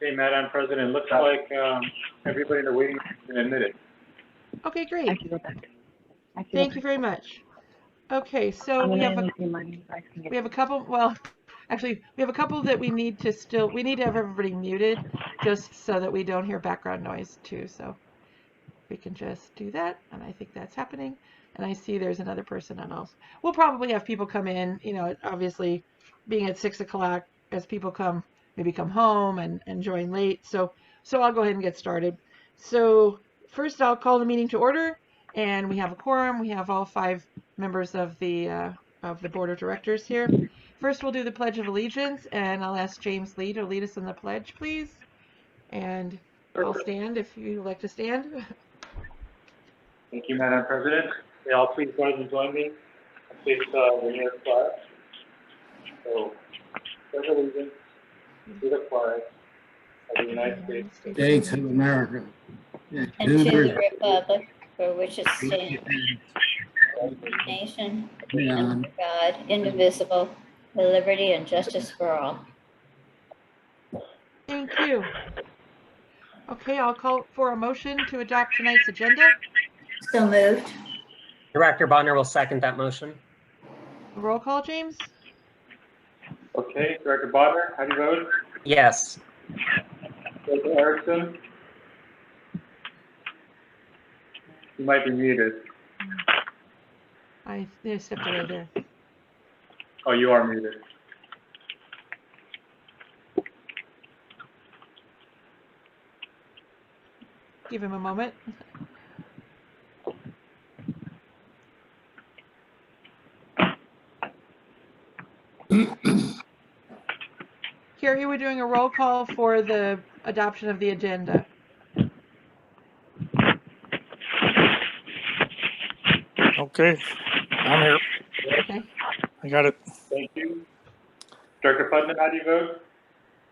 Hey, Madam President, looks like everybody in the waiting room has been admitted. Okay, great. Thank you very much. Okay, so we have a couple, well, actually, we have a couple that we need to have everybody muted just so that we don't hear background noise too. So we can just do that, and I think that's happening. And I see there's another person on else. We'll probably have people come in, obviously being at 6 o'clock as people maybe come home and join late. So I'll go ahead and get started. So first I'll call the meeting to order, and we have a quorum. We have all 5 members of the board of directors here. First, we'll do the Pledge of Allegiance, and I'll ask James Lee to lead us in the pledge, please. And I'll stand if you'd like to stand. Thank you, Madam President. May all please rise and join me. Please the nearest flag. So, pledge allegiance to the flag of the United States of America. And to the republic for which it stands, one nation, under God, indivisible, with liberty and justice for all. Thank you. Okay, I'll call for a motion to adopt tonight's agenda. So moved. Director Bodner will second that motion. Roll call, James? Okay, Director Bodner, how do you vote? Yes. Director Erickson? You might be muted. I stepped away there. Oh, you are muted. Give him a moment. Here we're doing a roll call for the adoption of the agenda. Okay, I'm here. Okay. I got it. Thank you. Director Putnam, how do you vote?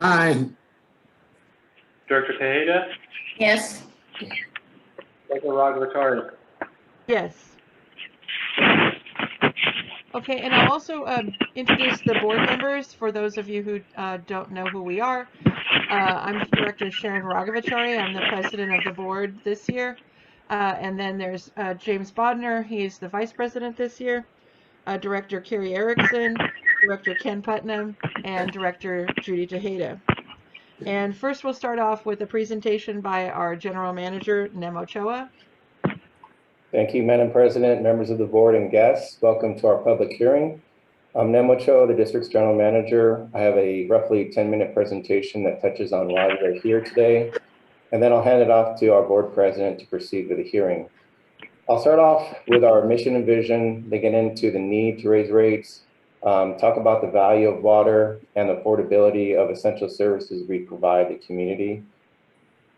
Aye. Director Tejeda? Yes. Director Raghavatari? Yes. Okay, and I'll also introduce the board members for those of you who don't know who we are. I'm Director Sharon Raghavatari. I'm the president of the board this year. And then there's James Bodner. He's the vice president this year. Director Carrie Erickson, Director Ken Putnam, and Director Judy Tejeda. And first we'll start off with a presentation by our general manager, Nem Ochoa. Thank you, Madam President, members of the board, and guests. Welcome to our public hearing. I'm Nem Ochoa, the district's general manager. I have a roughly 10-minute presentation that touches on why we are here today, and then I'll hand it off to our board president to proceed with the hearing. I'll start off with our mission and vision, then get into the need to raise rates, talk about the value of water and the affordability of essential services we provide the community.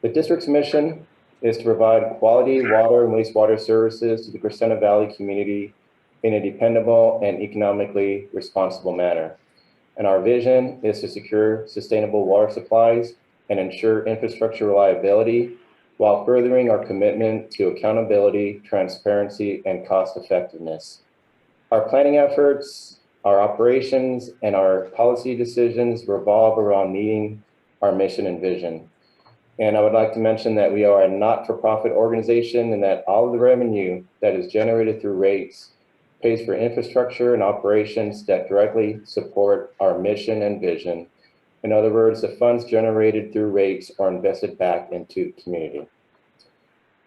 The district's mission is to provide quality water and wastewater services to the Crescenta Valley community in a dependable and economically responsible manner. And our vision is to secure sustainable water supplies and ensure infrastructure reliability while furthering our commitment to accountability, transparency, and cost effectiveness. Our planning efforts, our operations, and our policy decisions revolve around meeting our mission and vision. And I would like to mention that we are a not-for-profit organization and that all of the revenue that is generated through rates pays for infrastructure and operations that directly support our mission and vision. In other words, the funds generated through rates are invested back into the community.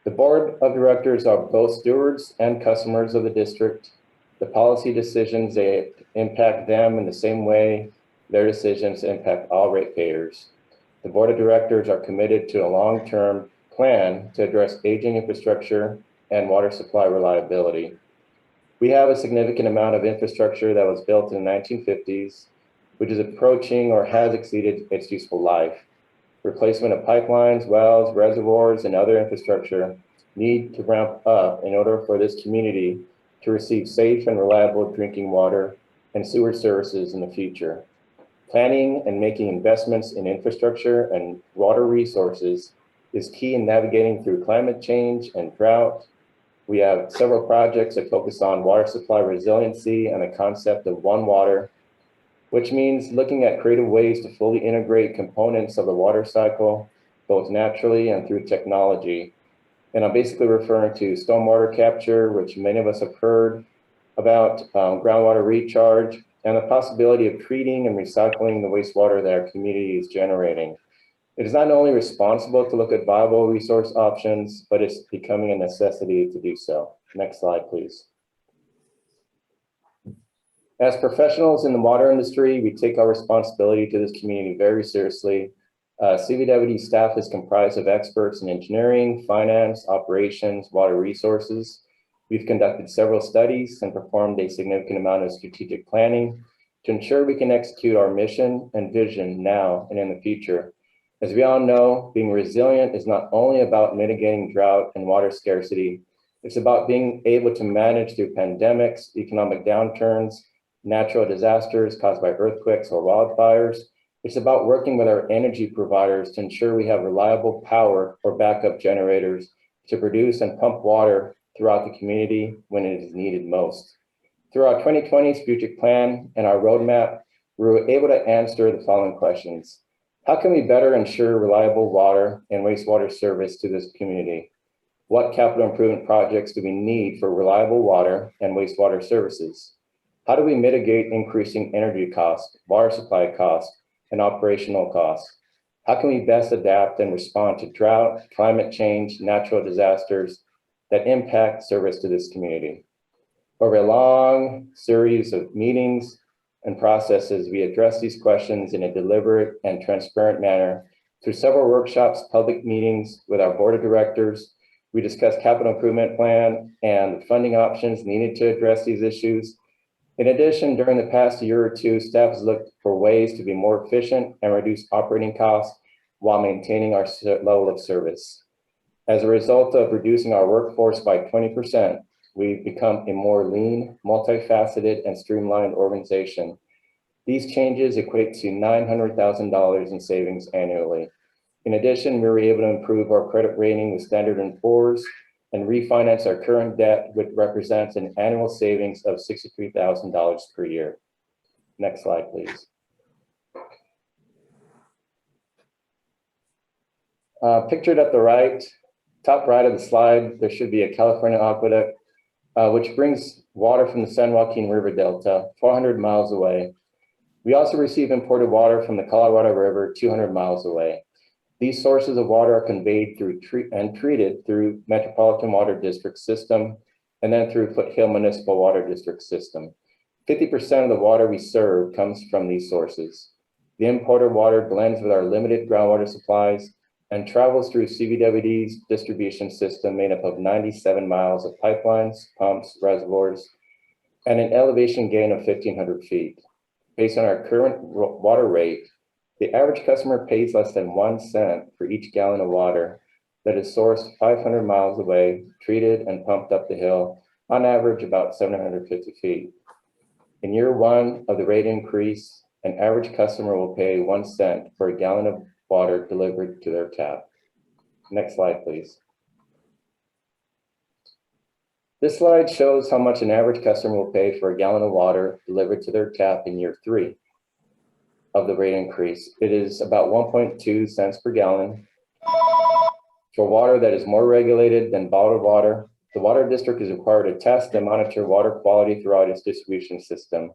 The board of directors are both stewards and customers of the district. The policy decisions, they impact them in the same way their decisions impact all ratepayers. The board of directors are committed to a long-term plan to address aging infrastructure and water supply reliability. We have a significant amount of infrastructure that was built in the 1950s, which is approaching or has exceeded its useful life. Replacement of pipelines, wells, reservoirs, and other infrastructure need to ramp up in order for this community to receive safe and reliable drinking water and sewer services in the future. Planning and making investments in infrastructure and water resources is key in navigating through climate change and drought. We have several projects that focus on water supply resiliency and the concept of one water which means looking at creative ways to fully integrate components of the water cycle, both naturally and through technology. And I'm basically referring to stormwater capture, which many of us have heard about, groundwater recharge, and the possibility of treating and recycling the wastewater that our community is generating. It is not only responsible to look at viable resource options, but it's becoming a necessity to do so. Next slide, please. As professionals in the water industry, we take our responsibility to this community very seriously. CVWD staff is comprised of experts in engineering, finance, operations, water resources. We've conducted several studies and performed a significant amount of strategic planning to ensure we can execute our mission and vision now and in the future. As we all know, being resilient is not only about mitigating drought and water scarcity, it's about being able to manage through pandemics, economic downturns, natural disasters caused by earthquakes or wildfires. It's about working with our energy providers to ensure we have reliable power or backup generators to produce and pump water throughout the community when it is needed most. Through our 2020 strategic plan and our roadmap, we were able to answer the following questions. How can we better ensure reliable water and wastewater service to this community? What capital improvement projects do we need for reliable water and wastewater services? How do we mitigate increasing energy costs, water supply costs, and operational costs? How can we best adapt and respond to drought, climate change, natural disasters that impact service to this community? Over a long series of meetings and processes, we address these questions in a deliberate and transparent manner through several workshops, public meetings with our board of directors. We discussed capital improvement plan and the funding options needed to address these issues. In addition, during the past year or two, staff has looked for ways to be more efficient and reduce operating costs while maintaining our level of service. As a result of reducing our workforce by 20%, we've become a more lean, multifaceted, and streamlined organization. These changes equate to $900,000 in savings annually. In addition, we were able to improve our credit rating with Standard & Poor's and refinance our current debt, which represents an annual savings of $63,000 per year. Next slide, please. Pictured at the right, top right of the slide, there should be a California aqueduct, which brings water from the San Joaquin River Delta 400 miles away. We also receive imported water from the Colorado River 200 miles away. These sources of water are conveyed through and treated through Metropolitan Water District system and then through Foothill Municipal Water District system. 50% of the water we serve comes from these sources. The imported water blends with our limited groundwater supplies and travels through CVWD's distribution system made up of 97 miles of pipelines, pumps, reservoirs, and an elevation gain of 1,500 feet. Based on our current water rate, the average customer pays less than 1 cent for each gallon of water that is sourced 500 miles away, treated and pumped up the hill, on average about 750 feet. In year one of the rate increase, an average customer will pay 1 cent for a gallon of water delivered to their tap. Next slide, please. This slide shows how much an average customer will pay for a gallon of water delivered to their tap in year 3 of the rate increase. It is about 1.2 cents per gallon. For water that is more regulated than bottled water, the water district is required to test and monitor water quality throughout its distribution system.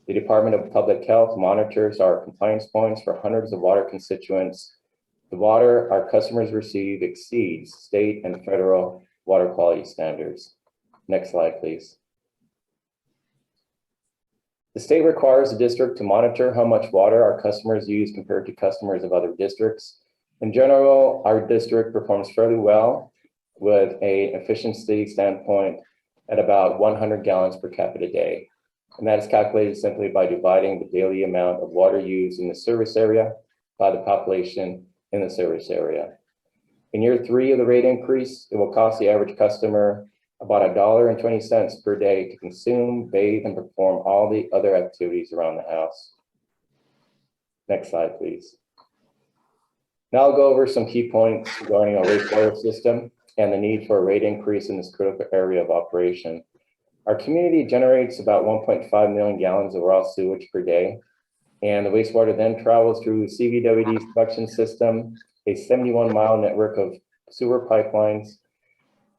The Department of Public Health monitors our compliance points for hundreds of water constituents. The water our customers receive exceeds state and federal water quality standards. Next slide, please. The state requires the district to monitor how much water our customers use compared to customers of other districts. In general, our district performs fairly well with an efficiency standpoint at about 100 gallons per capita day. And that is calculated simply by dividing the daily amount of water used in the service area by the population in the service area. In year 3 of the rate increase, it will cost the average customer about $1.20 per day to consume, bathe, and perform all the other activities around the house. Next slide, please. Now I'll go over some key points regarding our wastewater system and the need for a rate increase in this critical area of operation. Our community generates about 1.5 million gallons of raw sewage per day. And the wastewater then travels through CVWD's collection system, a 71-mile network of sewer pipelines.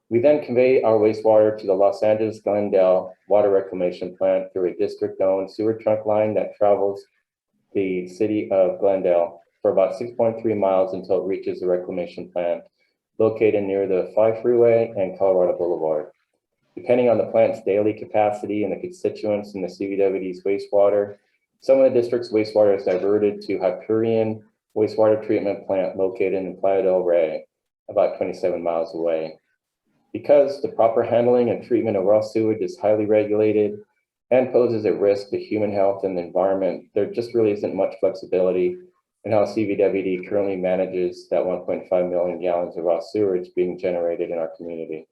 We then convey our wastewater to the Los Angeles Glendale Water Reclamation Plant through a district-owned sewer trunk line that travels the city of Glendale for about 6.3 miles until it reaches the reclamation plant located near the 5 freeway and Colorado Boulevard. Depending on the plant's daily capacity and the constituents in the CVWD's wastewater, some of the district's wastewater is diverted to Hyperion Wastewater Treatment Plant located in Playa del Rey, about 27 miles away. Because the proper handling and treatment of raw sewage is highly regulated and poses a risk to human health and the environment, there just really isn't much flexibility in how CVWD currently manages that 1.5 million gallons of raw sewage being generated in our community.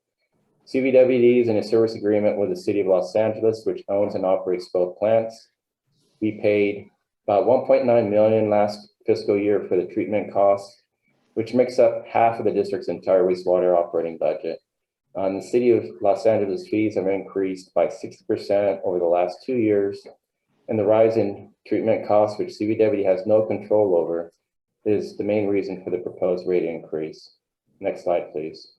CVWD is in a service agreement with the city of Los Angeles, which owns and operates both plants. We paid about 1.9 million last fiscal year for the treatment costs, which makes up half of the district's entire wastewater operating budget. The city of Los Angeles fees have increased by 60% over the last 2 years, and the rise in treatment costs, which CVWD has no control over, is the main reason for the proposed rate increase. Next slide, please.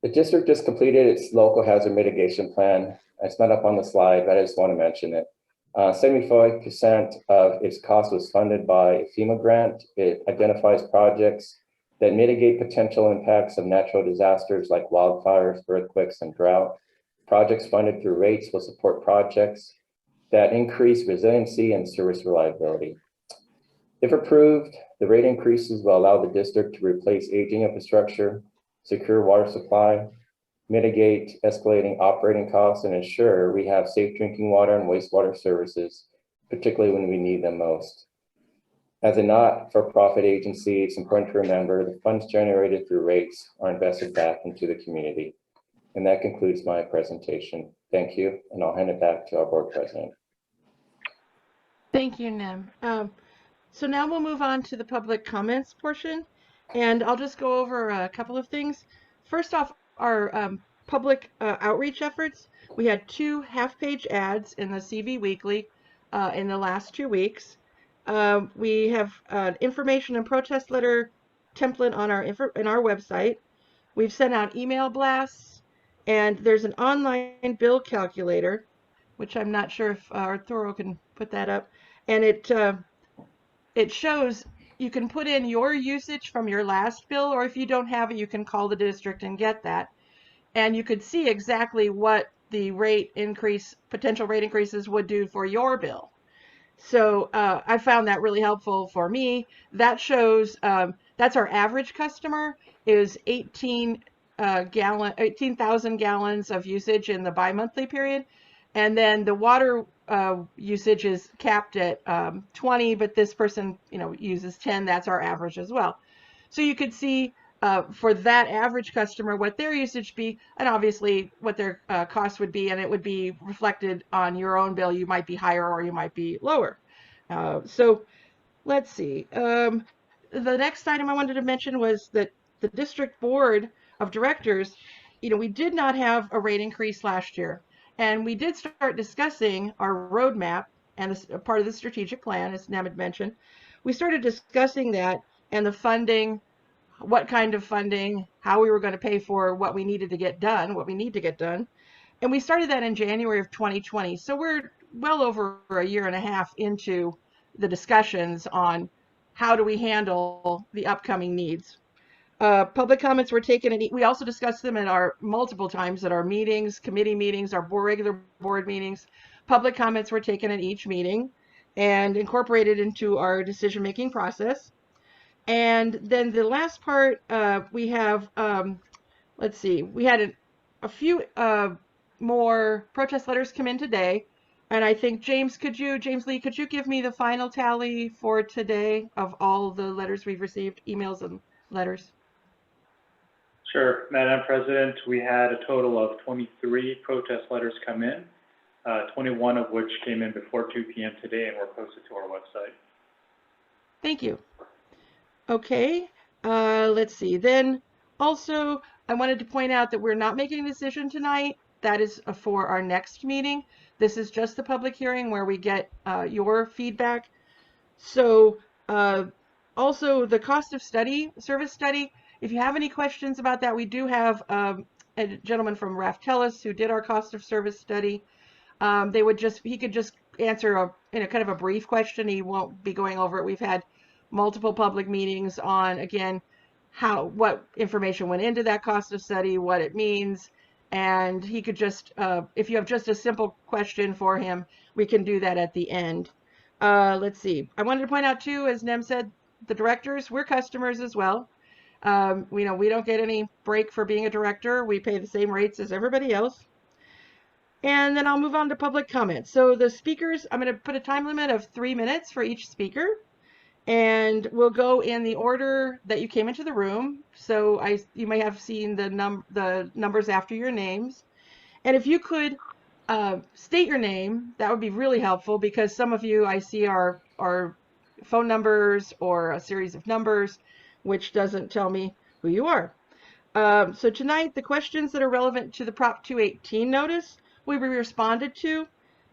The district just completed its local hazard mitigation plan. It's not up on the slide, but I just want to mention it. 75% of its cost was funded by a FEMA grant. It identifies projects that mitigate potential impacts of natural disasters like wildfires, earthquakes, and drought. Projects funded through rates will support projects that increase resiliency and service reliability. If approved, the rate increases will allow the district to replace aging infrastructure, secure water supply, mitigate escalating operating costs, and ensure we have safe drinking water and wastewater services, particularly when we need them most. As a not-for-profit agency, it's important to remember the funds generated through rates are invested back into the community. And that concludes my presentation. Thank you, and I'll hand it back to our board president. Thank you, Nem. So now we'll move on to the public comments portion, and I'll just go over a couple of things. First off, our public outreach efforts. We had 2 half-page ads in the CV Weekly in the last 2 weeks. We have an information and protest letter template on our website. We've sent out email blasts, and there's an online bill calculator, which I'm not sure if Arturo can put that up, and it shows you can put in your usage from your last bill, or if you don't have it, you can call the district and get that. And you could see exactly what the potential rate increases would do for your bill. So I found that really helpful for me. That shows that's our average customer is 18,000 gallons of usage in the bi-monthly period. And then the water usage is capped at 20, but this person, uses 10. That's our average as well. So you could see for that average customer what their usage be, and obviously what their cost would be, and it would be reflected on your own bill. You might be higher or you might be lower. So let's see. The next item I wanted to mention was that the district board of directors, we did not have a rate increase last year. And we did start discussing our roadmap and this, part of the strategic plan, as Nem had mentioned. We started discussing that and the funding, what kind of funding, how we were going to pay for what we needed to get done, what we need to get done. And we started that in January of 2020. So we're well over a year and a half into the discussions on how do we handle the upcoming needs. Public comments were taken, and we also discussed them multiple times at our meetings, committee meetings, our regular board meetings. Public comments were taken at each meeting and incorporated into our decision-making process. And then the last part, we have, let's see, we had a few more protest letters come in today. And I think, James Lee, could you give me the final tally for today of all the letters we've received, emails and letters? Sure, Madam President, we had a total of 23 protest letters come in, 21 of which came in before 2 p.m. today and were posted to our website. Thank you. Okay, let's see. Then also, I wanted to point out that we're not making a decision tonight that is for our next meeting. This is just the public hearing where we get your feedback. So also the cost of service study, if you have any questions about that, we do have a gentleman from Raftellus who did our cost of service study. He could just answer kind of a brief question. He won't be going over it. We've had multiple public meetings on, again, what information went into that cost of study, what it means, and he could just, if you have just a simple question for him, we can do that at the end. Let's see. I wanted to point out too, as Nem said, the directors, we're customers as well. We don't get any break for being a director. We pay the same rates as everybody else. And then I'll move on to public comment. So the speakers, I'm going to put a time limit of 3 minutes for each speaker. And we'll go in the order that you came into the room. So you may have seen the numbers after your names. And if you could state your name, that would be really helpful, because some of you I see are phone numbers or a series of numbers, which doesn't tell me who you are. So tonight, the questions that are relevant to the Prop 218 notice will be responded to.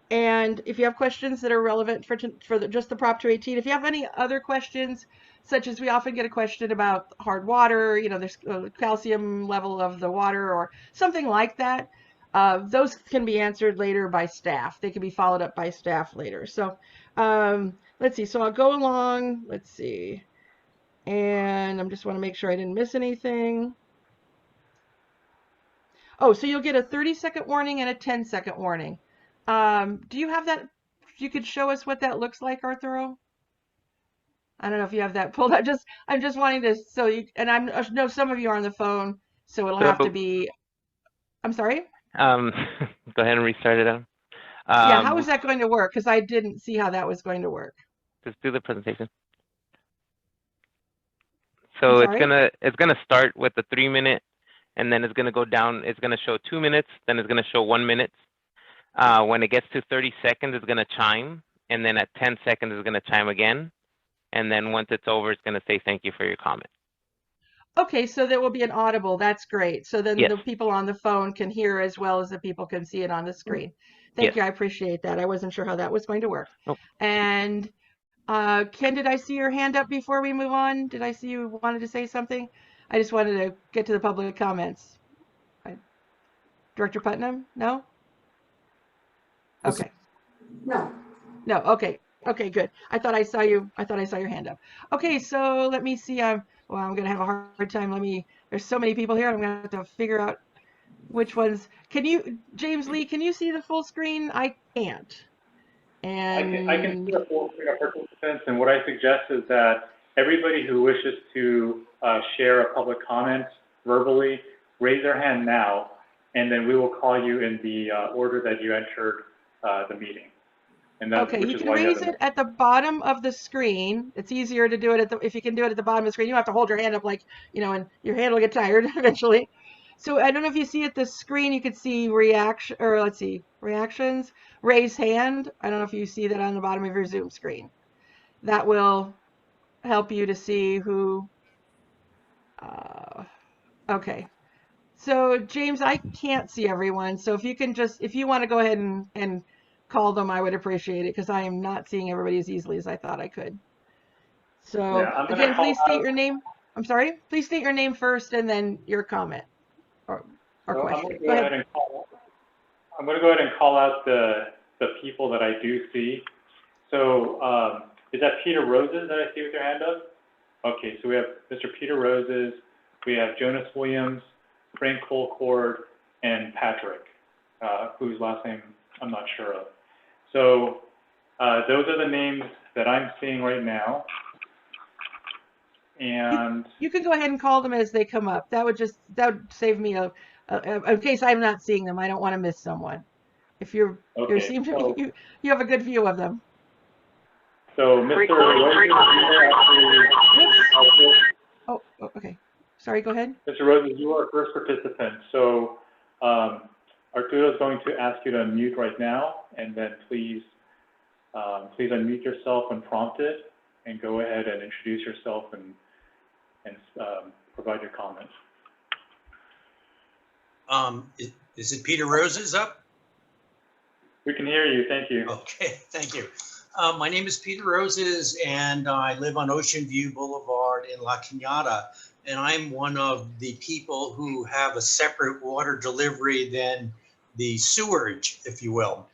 And if you have questions that are relevant for just the Prop 218, if you have any other questions, such as we often get a question about hard water, there's a calcium level of the water or something like that, those can be answered later by staff. They can be followed up by staff later. So let's see. So I'll go along. Let's see. And I just want to make sure I didn't miss anything. Oh, so you'll get a 30-second warning and a 10-second warning. Do you have that? You could show us what that looks like, Arturo? I don't know if you have that pulled up. I'm just wanting to, and I know some of you are on the phone, so it'll have to be, I'm sorry? Go ahead and restart it up. Yeah, how is that going to work? Because I didn't see how that was going to work. Just do the presentation. So it's gonna start with the 3 minute, and then it's gonna go down. It's gonna show 2 minutes, then it's gonna show 1 minute. When it gets to 30 seconds, it's gonna chime, and then at 10 seconds, it's gonna chime again, and then once it's over, it's gonna say thank you for your comment. Okay, so there will be an audible. That's great. So then Yes. the people on the phone can hear as well as the people can see it on the screen. Thank you. I appreciate that. I wasn't sure how that was going to work. Nope. And Ken, did I see your hand up before we move on? Did I see you wanted to say something? I just wanted to get to the public comments. Director Putnam? No? Okay. No. No. Okay. Okay, good. I thought I saw you. I thought I saw your hand up. Okay, so let me see. Well, I'm going to have a hard time. There's so many people here. I'm going to have to figure out which ones. James Lee, can you see the full screen? I can't. And I can see the full screen of participants, and what I suggest is that everybody who wishes to share a public comment verbally, raise their hand now, and then we will call you in the order that you entered the meeting. And that, okay, you can raise it at the bottom of the screen. It's easier to do it if you can do it at the bottom of the screen. You don't have to hold your hand up and your hand will get tired eventually. So I don't know if you see at the screen, you could see reactions, raise hand. I don't know if you see that on the bottom of your Zoom screen. That will help you to see who, okay. So James, I can't see everyone. So if you want to go ahead and call them, I would appreciate it, because I am not seeing everybody as easily as I thought I could. So again, please state your name. I'm sorry. Please state your name first and then your comment or question. Go ahead. I'm going to go ahead and call out the people that I do see. So is that Peter Roses that I see with your hand up? Okay, so we have Mr. Peter Roses, we have Jonas Williams, Frank Colcord, and Patrick, whose last name I'm not sure of. So those are the names that I'm seeing right now. And you can go ahead and call them as they come up. That would save me in case I'm not seeing them. I don't want to miss someone. If you have a good view of them. So Mr. Roses, oh, okay. Sorry, go ahead. Mr. Roses, you are our first participant. So Arturo is going to ask you to unmute right now, and then please unmute yourself when prompted, and go ahead and introduce yourself and provide your comments. Is it Peter Roses up? We can hear you. Thank you. Okay, thank you. My name is Peter Roses, and I live on Ocean View Boulevard in La Cañada. And I'm one of the people who have a separate water delivery than the sewerage, if you will.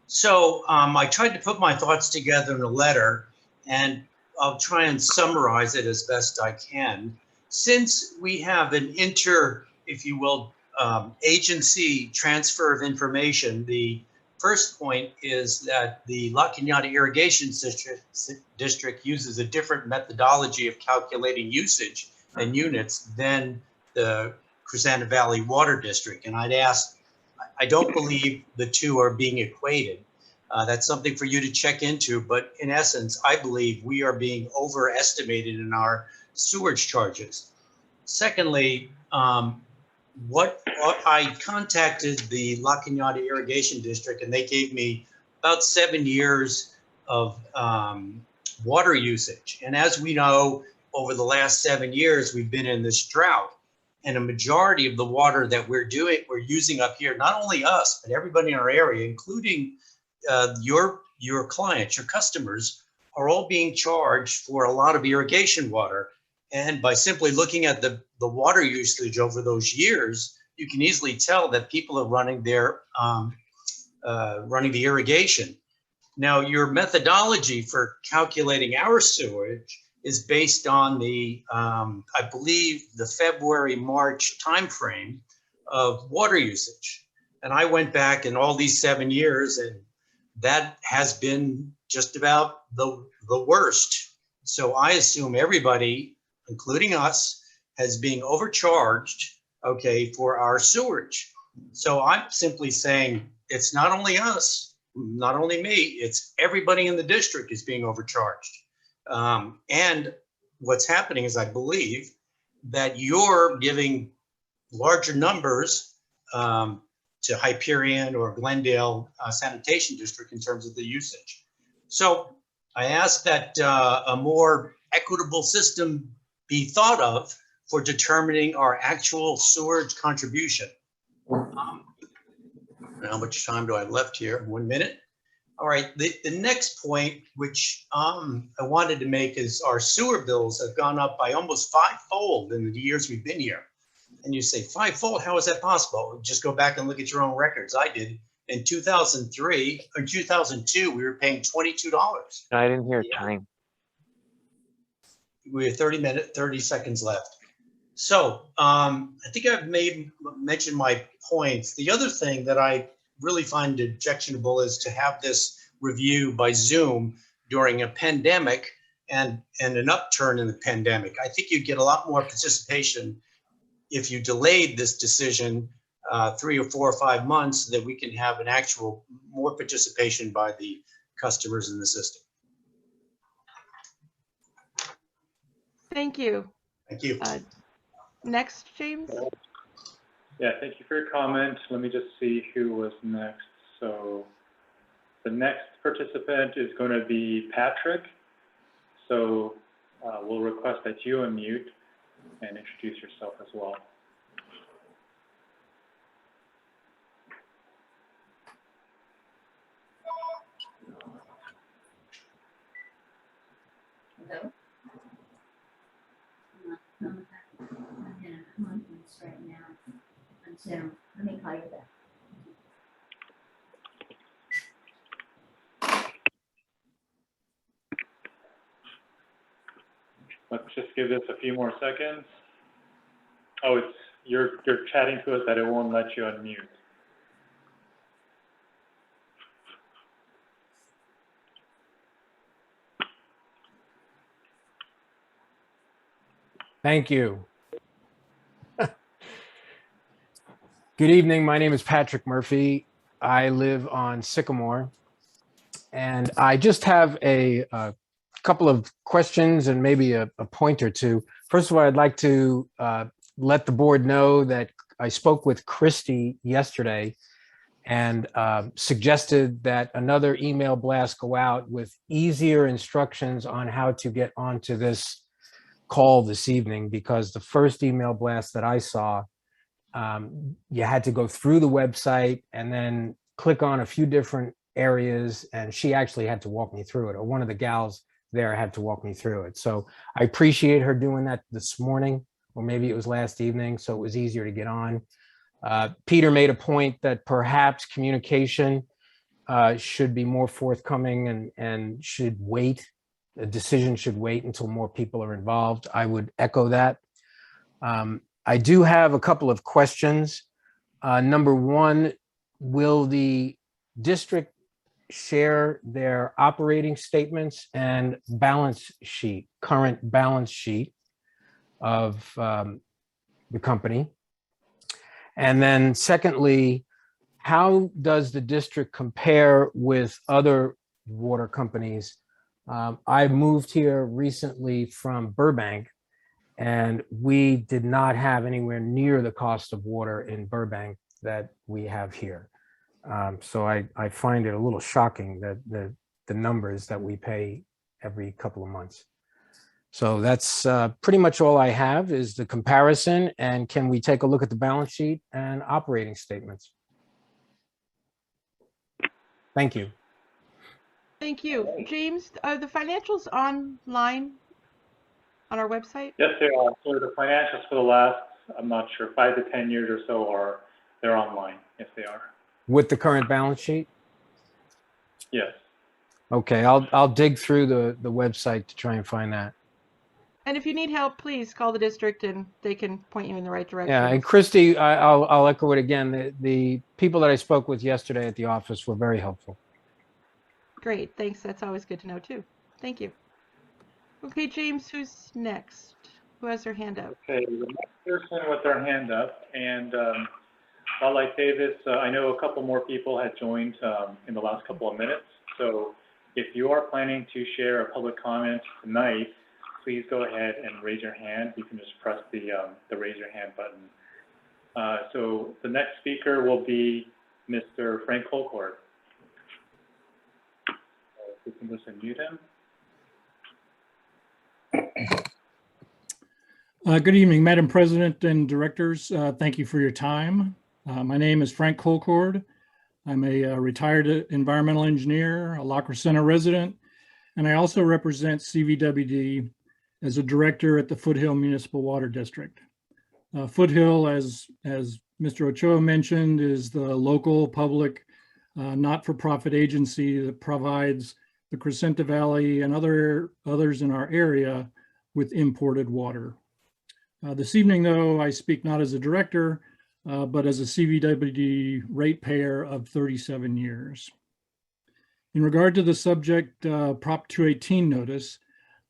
So I tried to put my thoughts together in a letter, and I'll try and summarize it as best I can. Since we have an if you will, agency transfer of information, the first point is that the La Cañada Irrigation District uses a different methodology of calculating usage and units than the Crescenta Valley Water District. And I'd ask, I don't believe the two are being equated. That's something for you to check into, but in essence, I believe we are being overestimated in our sewage charges. Secondly, I contacted the La Cañada Irrigation District, and they gave me about 7 years of water usage. And as we know, over the last 7 years, we've been in this drought, and a majority of the water that we're using up here, not only us, but everybody in our area, including your clients, your customers, are all being charged for a lot of irrigation water. And by simply looking at the water usage over those years, you can easily tell that people are running running the irrigation. Now, your methodology for calculating our sewage is based on the, I believe, the February-March timeframe of water usage. And I went back in all these 7 years, and that has been just about the worst. So I assume everybody, including us, has been overcharged, okay, for our sewage. So I'm simply saying it's not only us, not only me, it's everybody in the district is being overcharged. And what's happening is, I believe that you're giving larger numbers to Hyperion or Glendale Sanitation District in terms of the usage. So I ask that a more equitable system be thought of for determining our actual sewage contribution. How much time do I have left here? 1 minute. All right, the next point, which I wanted to make, is our sewer bills have gone up by almost 5-fold in the years we've been here. And you say 5-fold, how is that possible? Just go back and look at your own records. I did. In 2003 or 2002, we were paying $22. I didn't hear time. We have 30 seconds left. So I think I've mentioned my points. The other thing that I really find objectionable is to have this review by Zoom during a pandemic and an upturn in the pandemic. I think you'd get a lot more participation if you delayed this decision 3 or 4 or 5 months, that we can have an actual more participation by the customers in the system. Thank you. Thank you. Next, James. Yeah, thank you for your comment. Let me just see who was next. So the next participant is going to be Patrick. So we'll request that you unmute and introduce yourself as well. Hello? I'm in a conference right now on Zoom. Let me call you back. Let's just give this a few more seconds. Oh, you're chatting to us that it won't let you unmute. Thank you. Good evening. My name is Patrick Murphy. I live on Sycamore, and I just have a couple of questions and maybe a point or two. First of all, I'd like to let the board know that I spoke with Christy yesterday and suggested that another email blast go out with easier instructions on how to get onto this call this evening, because the first email blast that I saw you had to go through the website and then click on a few different areas, and she actually had to walk me through it, or one of the gals there had to walk me through it. So I appreciate her doing that this morning, or maybe it was last evening, so it was easier to get on. Peter made a point that perhaps communication should be more forthcoming and should wait. A decision should wait until more people are involved. I would echo that. I do have a couple of questions. Number one, will the district share their operating statements and balance sheet, current balance sheet of the company? And then secondly, how does the district compare with other water companies? I moved here recently from Burbank, and we did not have anywhere near the cost of water in Burbank that we have here. So I find it a little shocking that the numbers that we pay every couple of months. So that's pretty much all I have is the comparison. And can we take a look at the balance sheet and operating statements? Thank you. Thank you. James, are the financials online on our website? Yes, they are. So the financials for the last, I'm not sure, 5 to 10 years or so they're online. Yes, they are. With the current balance sheet? Yes. Okay, I'll dig through the website to try and find that. And if you need help, please call the district and they can point you in the right direction. Yeah, and Christy, I'll echo it again. The people that I spoke with yesterday at the office were very helpful. Great, thanks. That's always good to know too. Thank you. Okay, James, who's next? Who has their hand up? Okay, the next person with their hand up, and while I say this, I know a couple more people had joined in the last couple of minutes. So if you are planning to share a public comment tonight, please go ahead and raise your hand. You can just press the raise your hand button. So the next speaker will be Mr. Frank Colcord. We can just unmute him. Good evening, Madam President and directors. Thank you for your time. My name is Frank Colcord. I'm a retired environmental engineer, a La Crescenta resident, and I also represent CVWD as a director at the Foothill Municipal Water District. Foothill, as Mr. Ochoa mentioned, is the local public not-for-profit agency that provides the Crescenta Valley and others in our area with imported water. This evening, though, I speak not as a director, but as a CVWD ratepayer of 37 years. In regard to the subject Prop 218 notice,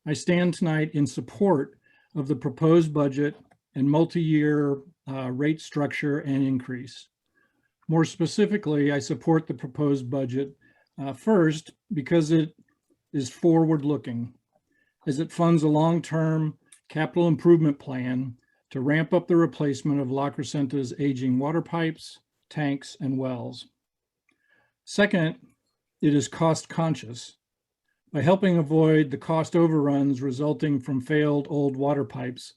I stand tonight in support of the proposed budget and multi-year rate structure and increase. More specifically, I support the proposed budget first because it is forward-looking, as it funds a long-term capital improvement plan to ramp up the replacement of La Crescenta's aging water pipes, tanks, and wells. Second, it is cost-conscious by helping avoid the cost overruns resulting from failed old water pipes,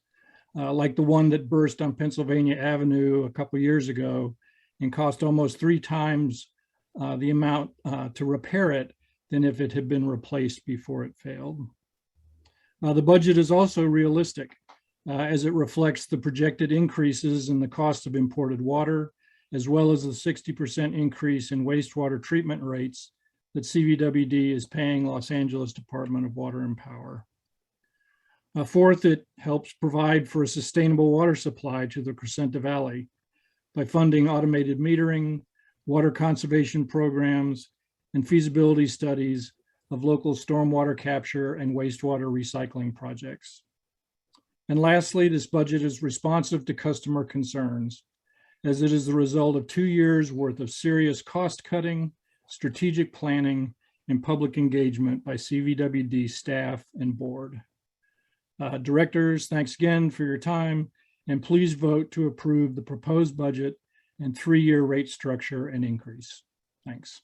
like the one that burst on Pennsylvania Avenue a couple years ago and cost almost 3 times the amount to repair it than if it had been replaced before it failed. The budget is also realistic as it reflects the projected increases in the cost of imported water, as well as the 60% increase in wastewater treatment rates that CVWD is paying Los Angeles Department of Water and Power. Fourth, it helps provide for a sustainable water supply to the Crescenta Valley by funding automated metering, water conservation programs, and feasibility studies of local stormwater capture and wastewater recycling projects. And lastly, this budget is responsive to customer concerns, as it is the result of 2 years worth of serious cost cutting, strategic planning, and public engagement by CVWD staff and board. Directors, thanks again for your time, and please vote to approve the proposed budget and 3-year rate structure and increase. Thanks.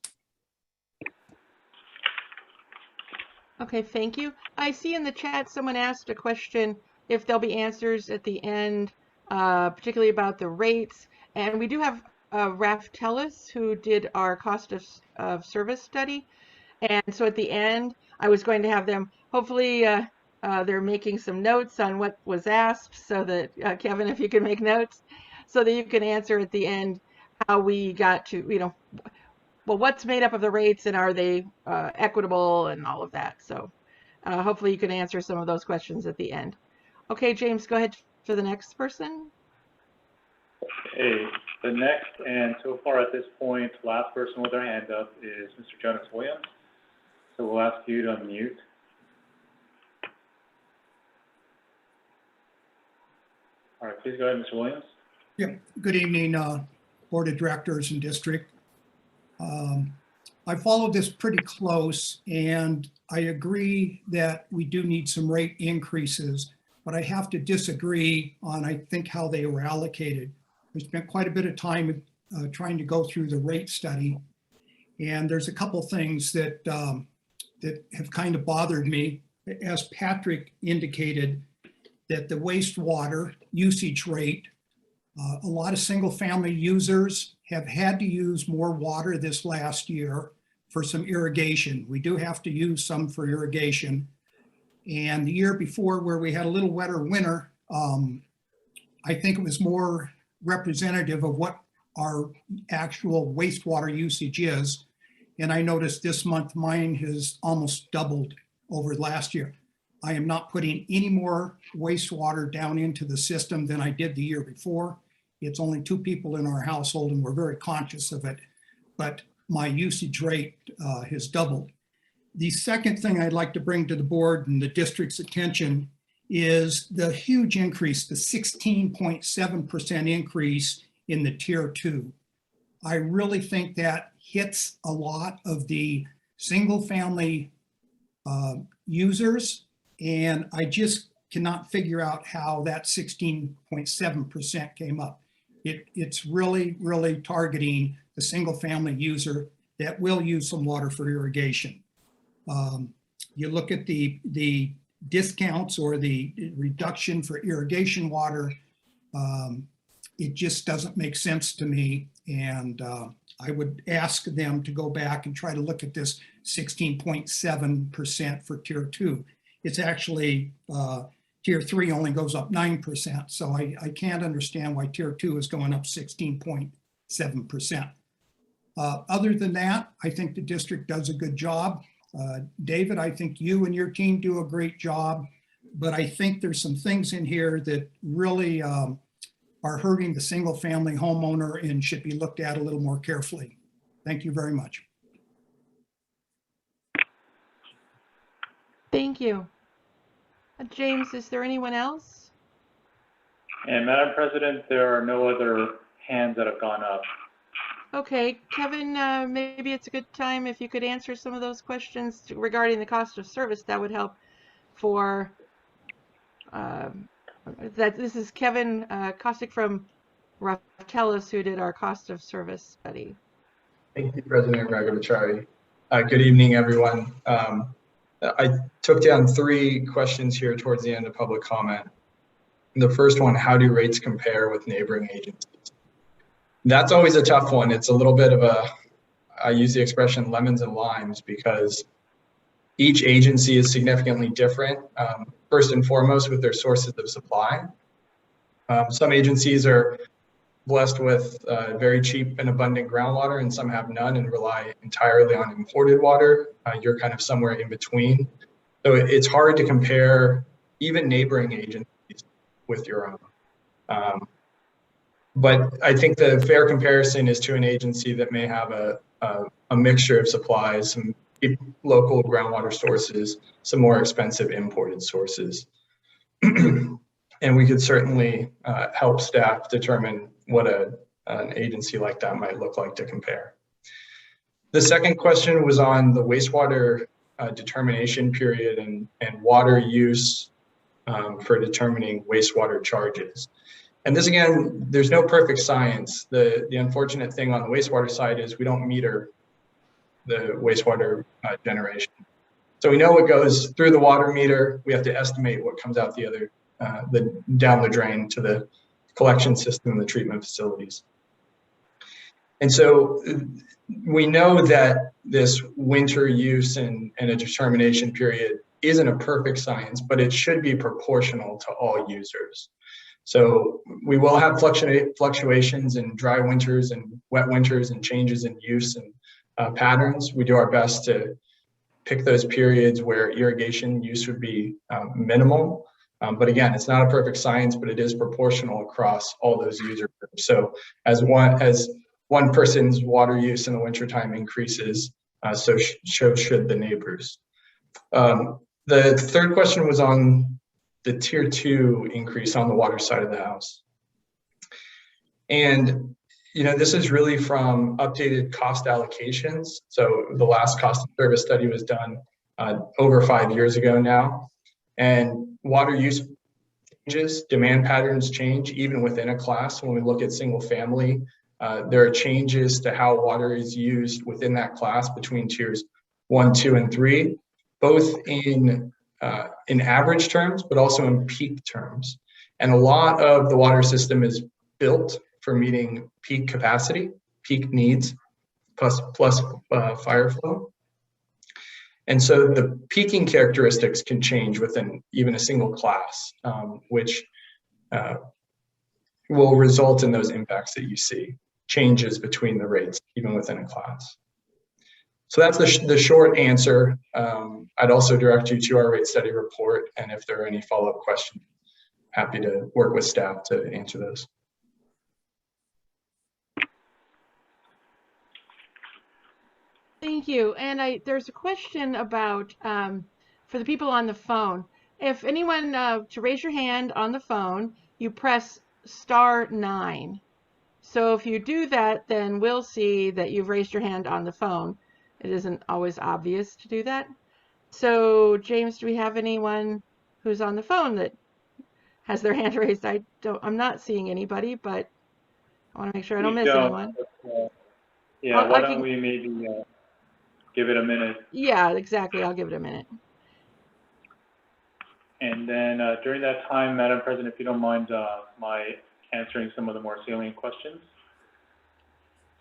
Okay, thank you. I see in the chat someone asked a question if there'll be answers at the end particularly about the rates. And we do have Raf Tellis, who did our cost of service study. And so at the end, I was going to have them, hopefully they're making some notes on what was asked, so that, Kevin, if you can make notes, so that you can answer at the end how we got to, well, what's made up of the rates and are they equitable and all of that. So hopefully you can answer some of those questions at the end. Okay, James, go ahead for the next person. Okay, the next, and so far at this point, last person with their hand up is Mr. Jonas Williams. So we'll ask you to unmute. All right, please go ahead, Mr. Williams. Yeah, good evening, Board of Directors and District. I followed this pretty close, and I agree that we do need some rate increases, but I have to disagree on, I think, how they were allocated. We spent quite a bit of time trying to go through the rate study, and there's a couple things that that have kind of bothered me. As Patrick indicated, that the wastewater usage rate, a lot of single family users have had to use more water this last year for some irrigation. We do have to use some for irrigation. And the year before, where we had a little wetter winter, I think it was more representative of what our actual wastewater usage is. And I noticed this month mine has almost doubled over last year. I am not putting any more wastewater down into the system than I did the year before. It's only 2 people in our household and we're very conscious of it, but my usage rate has doubled. The second thing I'd like to bring to the board and the district's attention is the huge increase, the 16.7% increase in the tier 2. I really think that hits a lot of the single family users, and I just cannot figure out how that 16.7% came up. It's really, really targeting the single family user that will use some water for irrigation. You look at the discounts or the reduction for irrigation water, it just doesn't make sense to me. And I would ask them to go back and try to look at this 16.7% for tier 2. It's actually tier 3 only goes up 9%. So I can't understand why tier 2 is going up 16.7%. Other than that, I think the district does a good job. David, I think you and your team do a great job, but I think there's some things in here that really are hurting the single family homeowner and should be looked at a little more carefully. Thank you very much. Thank you. James, is there anyone else? And Madam President, there are no other hands that have gone up. Okay, Kevin, maybe it's a good time if you could answer some of those questions regarding the cost of service. That would help for that. This is Kevin Kostick from Raftelis, who did our cost of service study. Thank you, President Ragavachari. Good evening, everyone. I took down 3 questions here towards the end of public comment. The first one, how do rates compare with neighboring agencies? That's always a tough one. It's a little bit of a, I use the expression lemons and limes, because each agency is significantly different, first and foremost with their sources of supply. Some agencies are blessed with very cheap and abundant groundwater, and some have none and rely entirely on imported water. You're kind of somewhere in between. So it's hard to compare even neighboring agencies with your own. But I think the fair comparison is to an agency that may have a mixture of supplies, some local groundwater sources, some more expensive imported sources. And we could certainly help staff determine what an agency like that might look like to compare. The second question was on the wastewater determination period and water use for determining wastewater charges. And this, again, there's no perfect science. The unfortunate thing on the wastewater side is we don't meter the wastewater generation. So we know what goes through the water meter. We have to estimate what comes out the other, down the drain to the collection system and the treatment facilities. And so we know that this winter use and a determination period isn't a perfect science, but it should be proportional to all users. So we will have fluctuations in dry winters and wet winters and changes in use and patterns. We do our best to pick those periods where irrigation use would be minimal. But again, it's not a perfect science, but it is proportional across all those user groups. So as one person's water use in the wintertime increases, so should the neighbors. The third question was on the tier 2 increase on the water side of the house. And this is really from updated cost allocations. So the last cost of service study was done over 5 years ago now. And water use changes, demand patterns change even within a class. When we look at single family, there are changes to how water is used within that class between tiers 1, 2, and 3, both in average terms, but also in peak terms. And a lot of the water system is built for meeting peak capacity, peak needs, plus fire flow. And so the peaking characteristics can change within even a single class, which will result in those impacts that you see, changes between the rates, even within a class. So that's the short answer. I'd also direct you to our rate study report, and if there are any follow-up questions, happy to work with staff to answer those. Thank you. And there's a question about, for the people on the phone, if anyone, to raise your hand on the phone, you press *9. So if you do that, then we'll see that you've raised your hand on the phone. It isn't always obvious to do that. So James, do we have anyone who's on the phone that has their hand raised? I'm not seeing anybody, but I want to make sure I don't miss anyone. Yeah, why don't we maybe give it a minute? Yeah, exactly. I'll give it a minute. And then during that time, Madam President, if you don't mind my answering some of the more salient questions.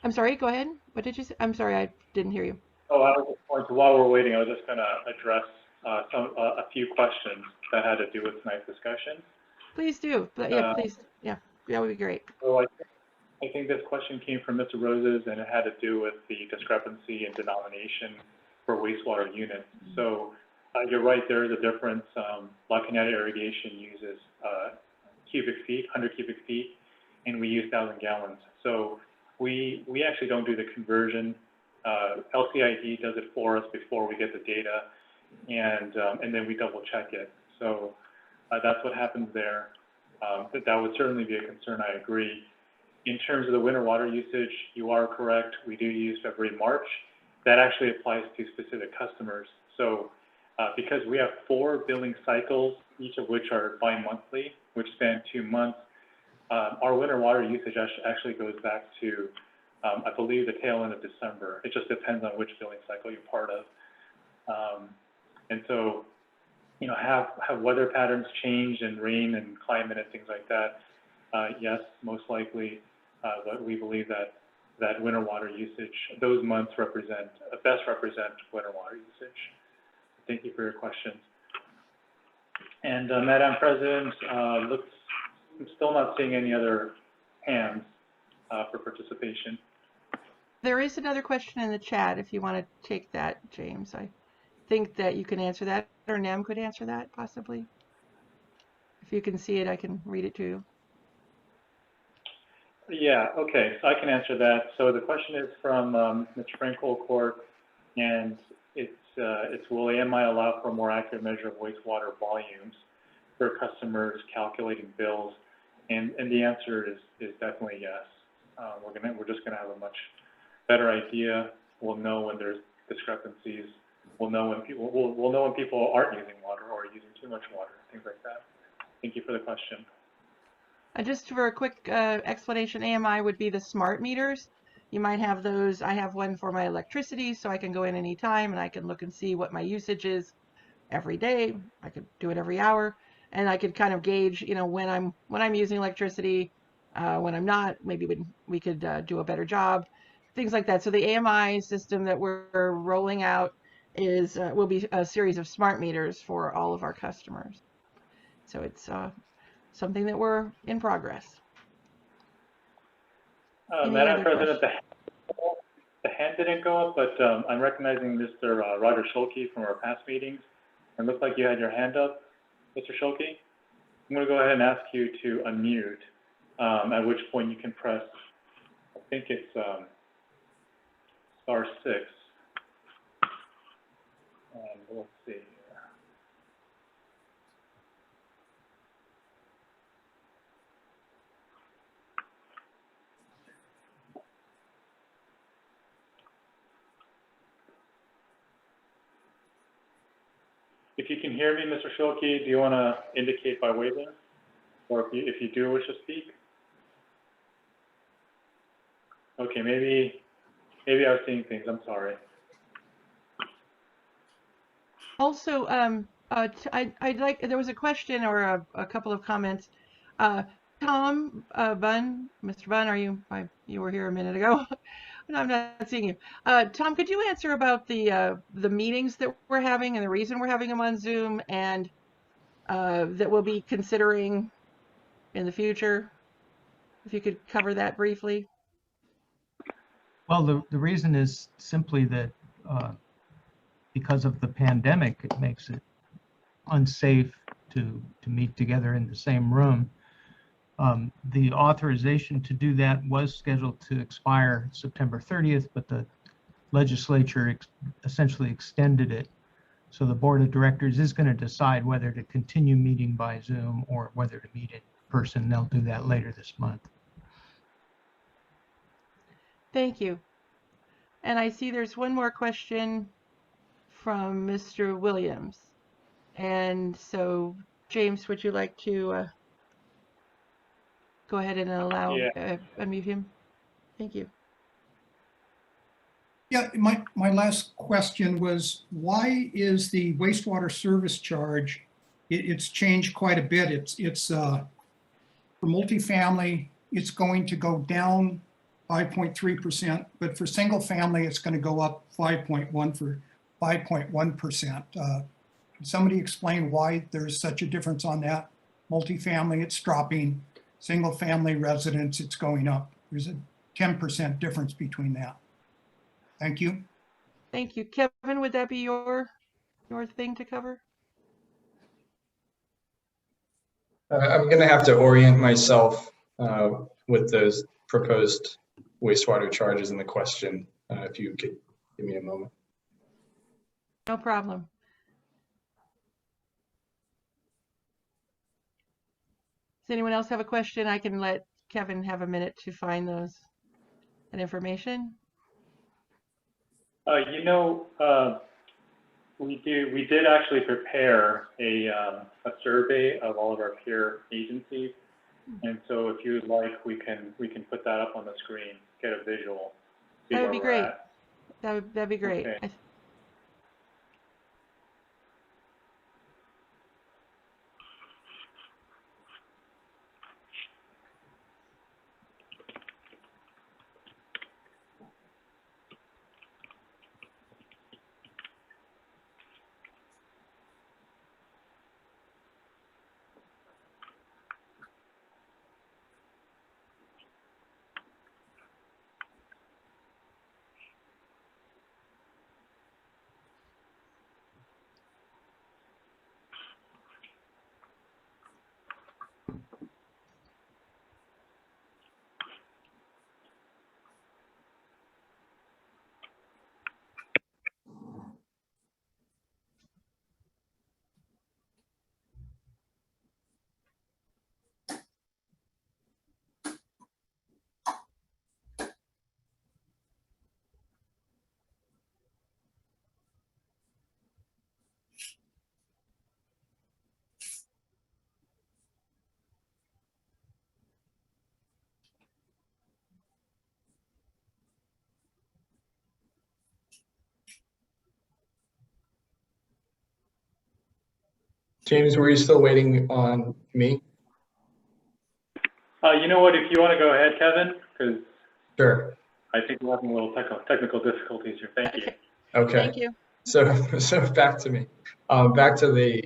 I'm sorry, go ahead. What did you say? I'm sorry, I didn't hear you. Oh, I was just going to, while we're waiting, I was just going to address a few questions that had to do with tonight's discussion. Please do. But yeah, please. Yeah, that would be great. So I think this question came from Mr. Roses, and it had to do with the discrepancy in denomination for wastewater units. So you're right, there is a difference. La Canada irrigation uses cubic feet, 100 cubic feet, and we use 1,000 gallons. So we actually don't do the conversion. LCID does it for us before we get the data, and then we double check it. So that's what happens there. That would certainly be a concern, I agree. In terms of the winter water usage, you are correct. We do use February, March. That actually applies to specific customers. So because we have 4 billing cycles, each of which are bi-monthly, which span 2 months, our winter water usage actually goes back to, I believe, the tail end of December. It just depends on which billing cycle you're part of. And so, have weather patterns changed and rain and climate and things like that? Yes, most likely. But we believe that winter water usage, those months best represent winter water usage. Thank you for your questions. And Madam President, I'm still not seeing any other hands for participation. There is another question in the chat if you want to take that, James. I think that you can answer that, or Nem could answer that possibly. If you can see it, I can read it to you. Yeah, okay, so I can answer that. So the question is from Mr. Frank Colcourt, and it's will AMI allow for a more accurate measure of wastewater volumes for customers calculating bills? And the answer is definitely yes. We're just gonna have a much better idea. We'll know when there's discrepancies. We'll know when people aren't using water or using too much water, things like that. Thank you for the question. Just for a quick explanation, AMI would be the smart meters. You might have those. I have one for my electricity, so I can go in anytime and I can look and see what my usage is every day. I could do it every hour, and I could kind of gauge, when I'm using electricity, when I'm not, maybe we could do a better job, things like that. So the AMI system that we're rolling out is will be a series of smart meters for all of our customers. So it's something that we're in progress. Madam President, the hand didn't go up, but I'm recognizing Mr. Roger Schulke from our past meetings. It looked like you had your hand up, Mr. Schulke. I'm going to go ahead and ask you to unmute, at which point you can press, I think it's *6. And let's see here. If you can hear me, Mr. Schulke, do you want to indicate by waving? Or if you do wish to speak? Okay, maybe I was seeing things. I'm sorry. Also, I'd like, there was a question or a couple of comments. Tom Bunn, Mr. Bunn, you were here a minute ago. No, I'm not seeing you. Tom, could you answer about the meetings that we're having and the reason we're having them on Zoom and that we'll be considering in the future? If you could cover that briefly. Well, the reason is simply that because of the pandemic, it makes it unsafe to meet together in the same room. The authorization to do that was scheduled to expire September 30th, but the legislature essentially extended it. So the board of directors is going to decide whether to continue meeting by Zoom or whether to meet in person. They'll do that later this month. Thank you. And I see there's one more question from Mr. Williams. And so, James, would you like to go ahead and allow unmute him? Thank you. Yeah, my last question was, why is the wastewater service charge, it's changed quite a bit. It's for multifamily, it's going to go down 5.3%, but for single family, it's going to go up 5.1%. Can somebody explain why there's such a difference on that? Multifamily, it's dropping. Single family residence, it's going up. There's a 10% difference between that. Thank you. Thank you. Kevin, would that be your thing to cover? I'm going to have to orient myself with those proposed wastewater charges in the question, if you could give me a moment. No problem. Does anyone else have a question? I can let Kevin have a minute to find that information. We did actually prepare a survey of all of our peer agencies, and so if you'd like, we can put that up on the screen, get a visual. That would be great. That'd be great. Okay. James, were you still waiting on me? You know what, if you want to go ahead, Kevin, because Sure. I think we're having a little technical difficulties here. Thank you. Okay. Thank you. So back to me. Back to the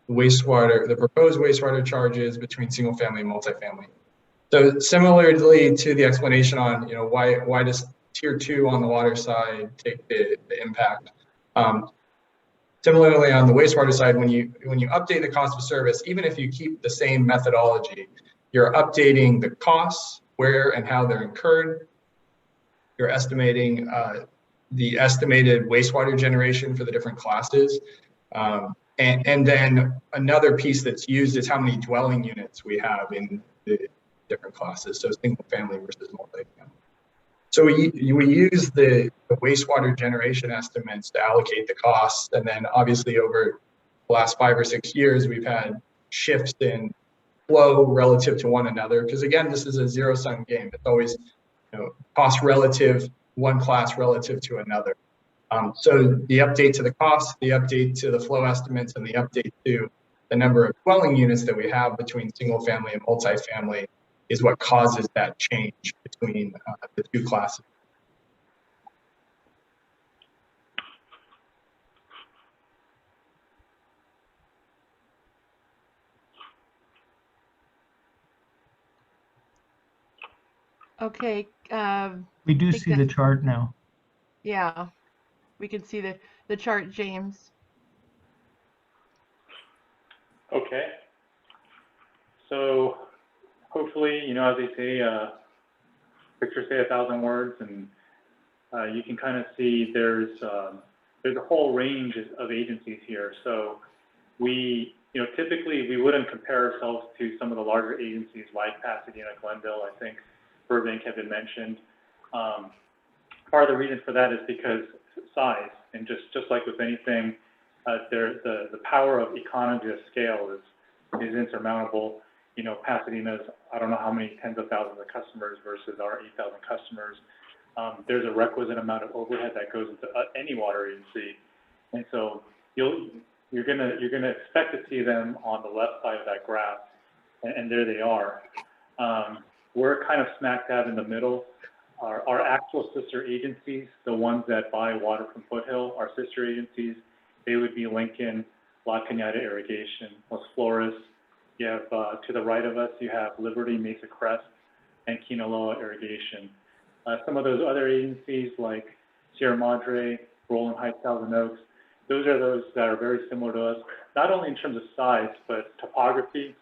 wastewater, the proposed wastewater charges between single family and multifamily. So similarly to the explanation on, you know, why does tier 2 on the water side take the impact? Similarly on the wastewater side, when you update the cost of service, even if you keep the same methodology, you're updating the costs, where and how they're incurred. You're estimating the estimated wastewater generation for the different classes. And then another piece that's used is how many dwelling units we have in the different classes. So single family versus multifamily. So we use the wastewater generation estimates to allocate the costs. And then obviously over the last 5 or 6 years, we've had shifts in flow relative to one another. Because again, this is a zero-sum game. It's always, you know, cost relative, one class relative to another. So the update to the cost, the update to the flow estimates, and the update to the number of dwelling units that we have between single family and multifamily is what causes that change between the two classes. Okay. We do think see that- the chart now. Yeah, we can see the chart, James. Okay. So hopefully, you know, as they say, pictures say 1,000 words, and you can kind of see there's a whole range of agencies here. So we, you know, typically we wouldn't compare ourselves to some of the larger agencies like Pasadena, Glendale, I think Burbank had been mentioned. Part of the reason for that is because size, and just like with anything, the power of economy of scale is insurmountable. You know, Pasadena's, I don't know how many tens of thousands of customers versus our 8,000 customers. There's a requisite amount of overhead that goes into any water agency, and so you're gonna expect to see them on the left side of that graph, and there they are. We're kind of smack dab in the middle. Our actual sister agencies, the ones that buy water from Foothill, our sister agencies, they would be Lincoln, La Cañada Irrigation, Los Flores. You have, to the right of us, you have Liberty, Mesa Crest, and Kinaloa Irrigation. Some of those other agencies like Sierra Madre, Roland Heights, Thousand Oaks, those are those that are very similar to us, not only in terms of size, but topography.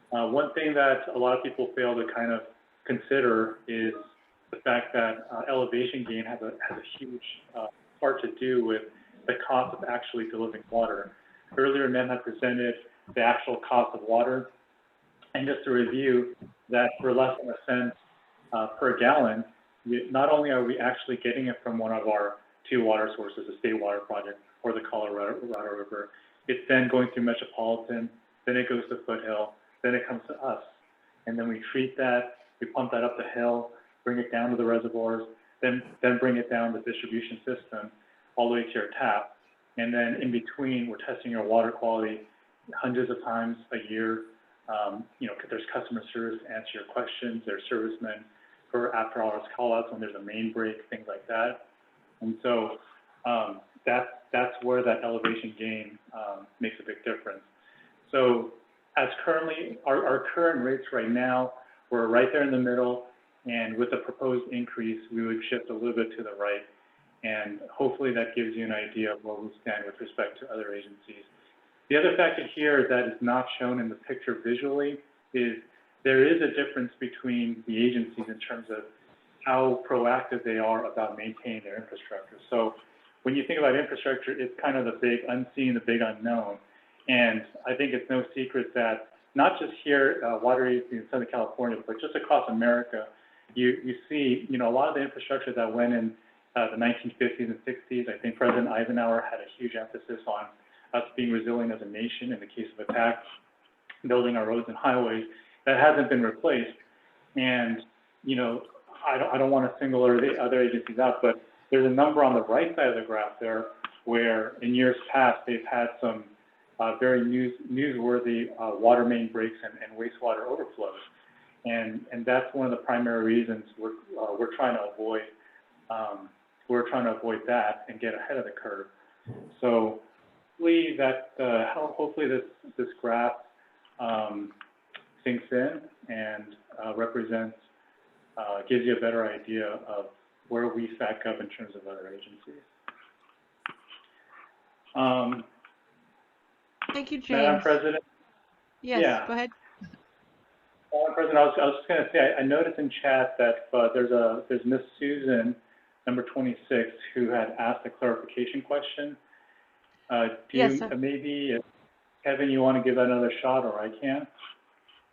One thing that a lot of people fail to kind of consider is the fact that elevation gain has a huge part to do with the cost of actually delivering water. Earlier, Mem had presented the actual cost of water, and just to review that for less than a cent per gallon, not only are we actually getting it from one of our two water sources, the State Water Project or the Colorado River, it's then going through Metropolitan, then it goes to Foothill, then it comes to us, and then we treat that, we pump that up the hill, bring it down to the reservoirs, then bring it down the distribution system all the way to your tap. And then in between, we're testing your water quality hundreds of times a year. You know, there's customer service to answer your questions, there's servicemen for after hours call outs when there's a main break, things like that. And so that's where that elevation gain makes a big difference. So as currently, our current rates right now, we're right there in the middle. And with the proposed increase, we would shift a little bit to the right. And hopefully that gives you an idea of where we stand with respect to other agencies. The other factor here that is not shown in the picture visually is there is a difference between the agencies in terms of how proactive they are about maintaining their infrastructure. So when you think about infrastructure, it's kind of the big unseen, the big unknown. And I think it's no secret that not just here, water agencies in Southern California, but just across America, you see, you know, a lot of the infrastructure that went in the 1950s and 60s. I think President Eisenhower had a huge emphasis on us being resilient as a nation in the case of attacks, building our roads and highways. That hasn't been replaced. And, you know, I don't want to single the other agencies out, but there's a number on the right side of the graph there where in years past they've had some very newsworthy water main breaks and wastewater overflows. And that's one of the primary reasons we're trying to avoid that and get ahead of the curve. So hopefully this graph sinks in and gives you a better idea of where we stack up in terms of other agencies. Thank you, James. Madam President? Yes, Yeah. go ahead. Madam President, I was just going to say, I noticed in chat that there's Miss Susan, number 26, who had asked a clarification question. Yes, maybe, Kevin, you want to give that another shot, or I can?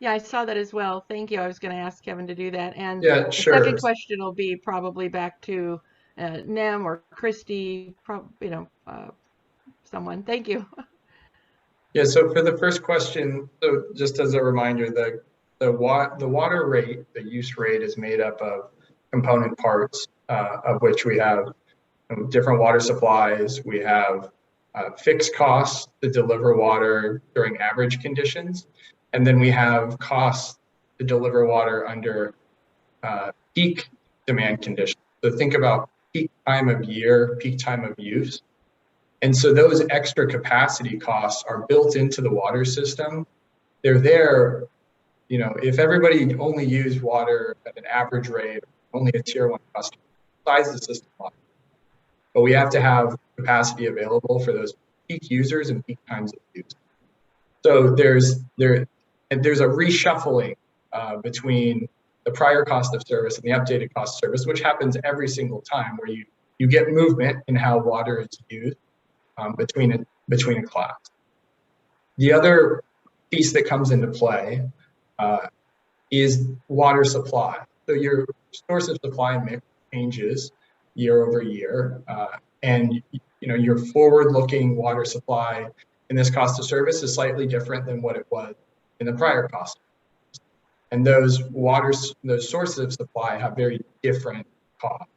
Yeah, I saw that as well. Thank you. I was going to ask Kevin to do that. And Yeah, the sure. second question will be probably back to Nem or Christy, someone. Thank you. Yeah, so for the first question, so just as a reminder, the water rate, the use rate, is made up of component parts, of which we have different water supplies. We have fixed costs to deliver water during average conditions, and then we have costs to deliver water under peak demand conditions. So think about peak time of year, peak time of use. And so those extra capacity costs are built into the water system. They're there, if everybody only used water at an average rate, only a tier 1 customer, size the system up. But we have to have capacity available for those peak users and peak times of use. So there's a reshuffling between the prior cost of service and the updated cost of service, which happens every single time, where you get movement in how water is used between a class. The other piece that comes into play is water supply. So your source of supply mix changes year over year, and your forward-looking water supply in this cost of service is slightly different than what it was in the prior cost. And those sources of supply have very different costs,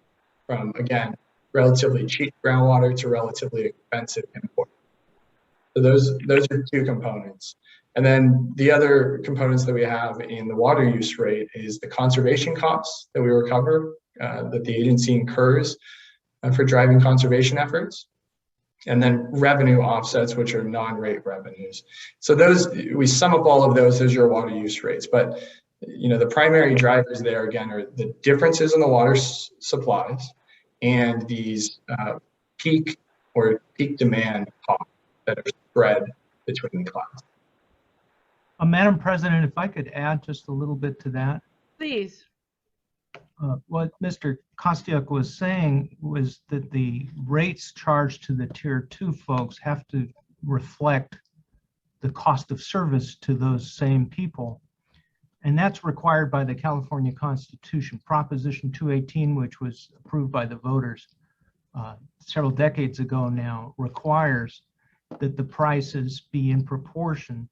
from, again, relatively cheap groundwater to relatively expensive import. So those are two components. And then the other components that we have in the water use rate is the conservation costs that we recover, that the agency incurs for driving conservation efforts, and then revenue offsets, which are non-rate revenues. So we sum up all of those as your water use rates. But the primary drivers there, again, are the differences in the water supplies and these peak demand costs that are spread between the classes. Madam President, if I could add just a little bit to that. Please. What Mr. Kostiuk was saying was that the rates charged to the tier 2 folks have to reflect the cost of service to those same people. And that's required by the California Constitution. Proposition 218, which was approved by the voters several decades ago now, requires that the prices be in proportion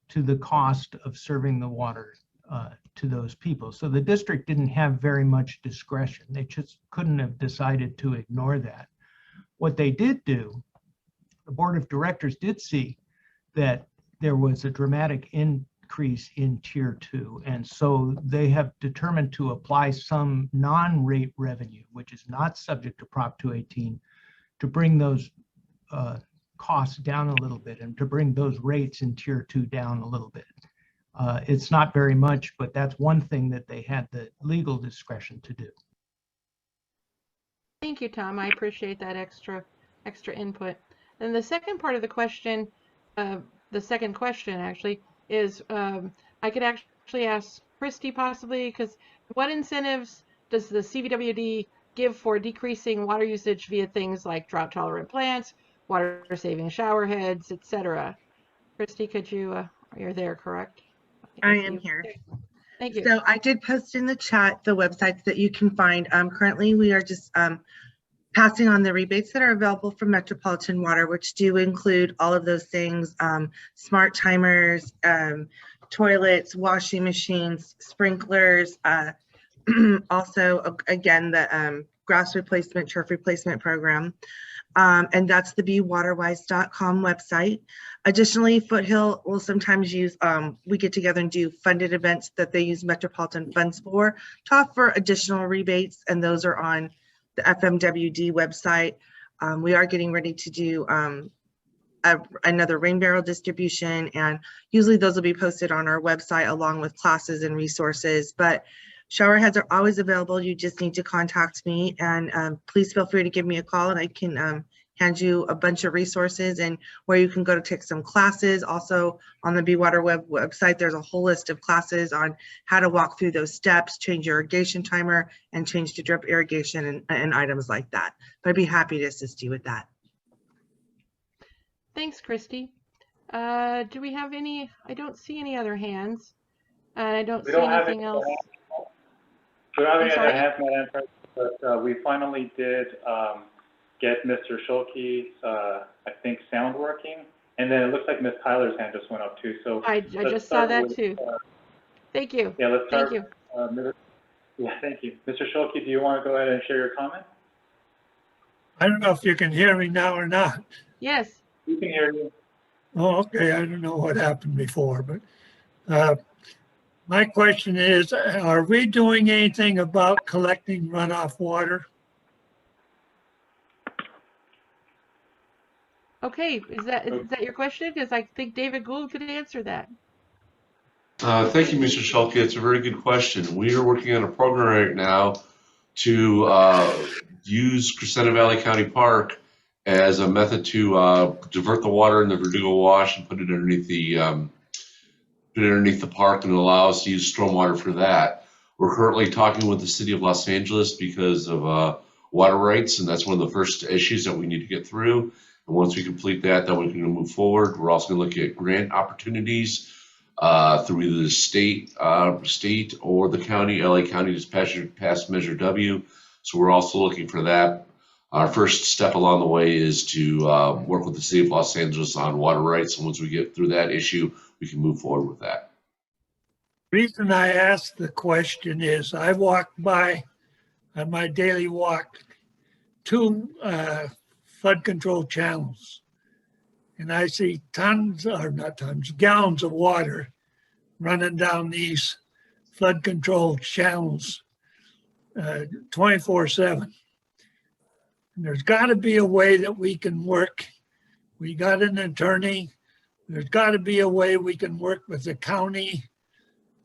to the cost of serving the water to those people. So the district didn't have very much discretion. They just couldn't have decided to ignore that. What they did do, the board of directors did see that there was a dramatic increase in tier 2. And so they have determined to apply some non-rate revenue, which is not subject to Prop 218, to bring those costs down a little bit and to bring those rates in tier 2 down a little bit. It's not very much, but that's one thing that they had the legal discretion to do. Thank you, Tom. I appreciate that extra input. And the second part of the question, actually, is I could actually ask Christy possibly, because what incentives does the CVWD give for decreasing water usage via things like drought-tolerant plants, water-saving shower heads, etc.? Christy, could you, you're there, correct? I am here. Thank you. So I did post in the chat the websites that you can find. Currently, we are just passing on the rebates that are available from Metropolitan Water, which do include all of those things: smart timers, toilets, washing machines, sprinklers. Also, again, the grass replacement, turf replacement program. And that's the bewaterwise.com website. Additionally, Foothill will sometimes use, we get together and do funded events that they use metropolitan funds for to offer additional rebates, and those are on the FMWD website. We are getting ready to do another rain barrel distribution, and usually those will be posted on our website along with classes and resources. But shower heads are always available. You just need to contact me, and please feel free to give me a call, and I can hand you a bunch of resources and where you can go to take some classes. Also on the Be Water website, there's a whole list of classes on how to walk through those steps, change your irrigation timer, and change to drip irrigation and items like that. But I'd be happy to assist you with that. Thanks, Christy. Do we have any? I don't see any other hands. I don't see anything else. We don't have any I'm other sorry? hands, Madam President, but we finally did get Mr. Schulke's, I think, sound working. And then it looks like Ms. Tyler's hand just went up too. So I let's just saw start that with, too. Thank you. Yeah, let's start. Thank you. Yeah, thank you. Mr. Schulke, do you want to go ahead and share your comment? I don't know if you can hear me now or not. Yes. We can hear you. Oh, okay. I don't know what happened before, but my question is, are we doing anything about collecting runoff water? Okay, is that your question? Because I think David Gould could answer that. Thank you, Mr. Schulke. It's a very good question. We are working on a program right now to use Crescenta Valley County Park as a method to divert the water in the Verdugo Wash and put it underneath the park, and allow us to use stormwater for that. We're currently talking with the city of Los Angeles because of water rights, and that's one of the first issues that we need to get through. And once we complete that, then we can move forward. We're also going to look at grant opportunities through either the state or the county. LA County just passed Measure W, so we're also looking for that. Our first step along the way is to work with the city of Los Angeles on water rights, and once we get through that issue, we can move forward with that. The reason I asked the question is I walk by on my daily walk 2 flood control channels, and I see gallons of water running down these flood control channels 24/7. And there's got to be a way that we can work. We got an attorney. There's got to be a way we can work with the county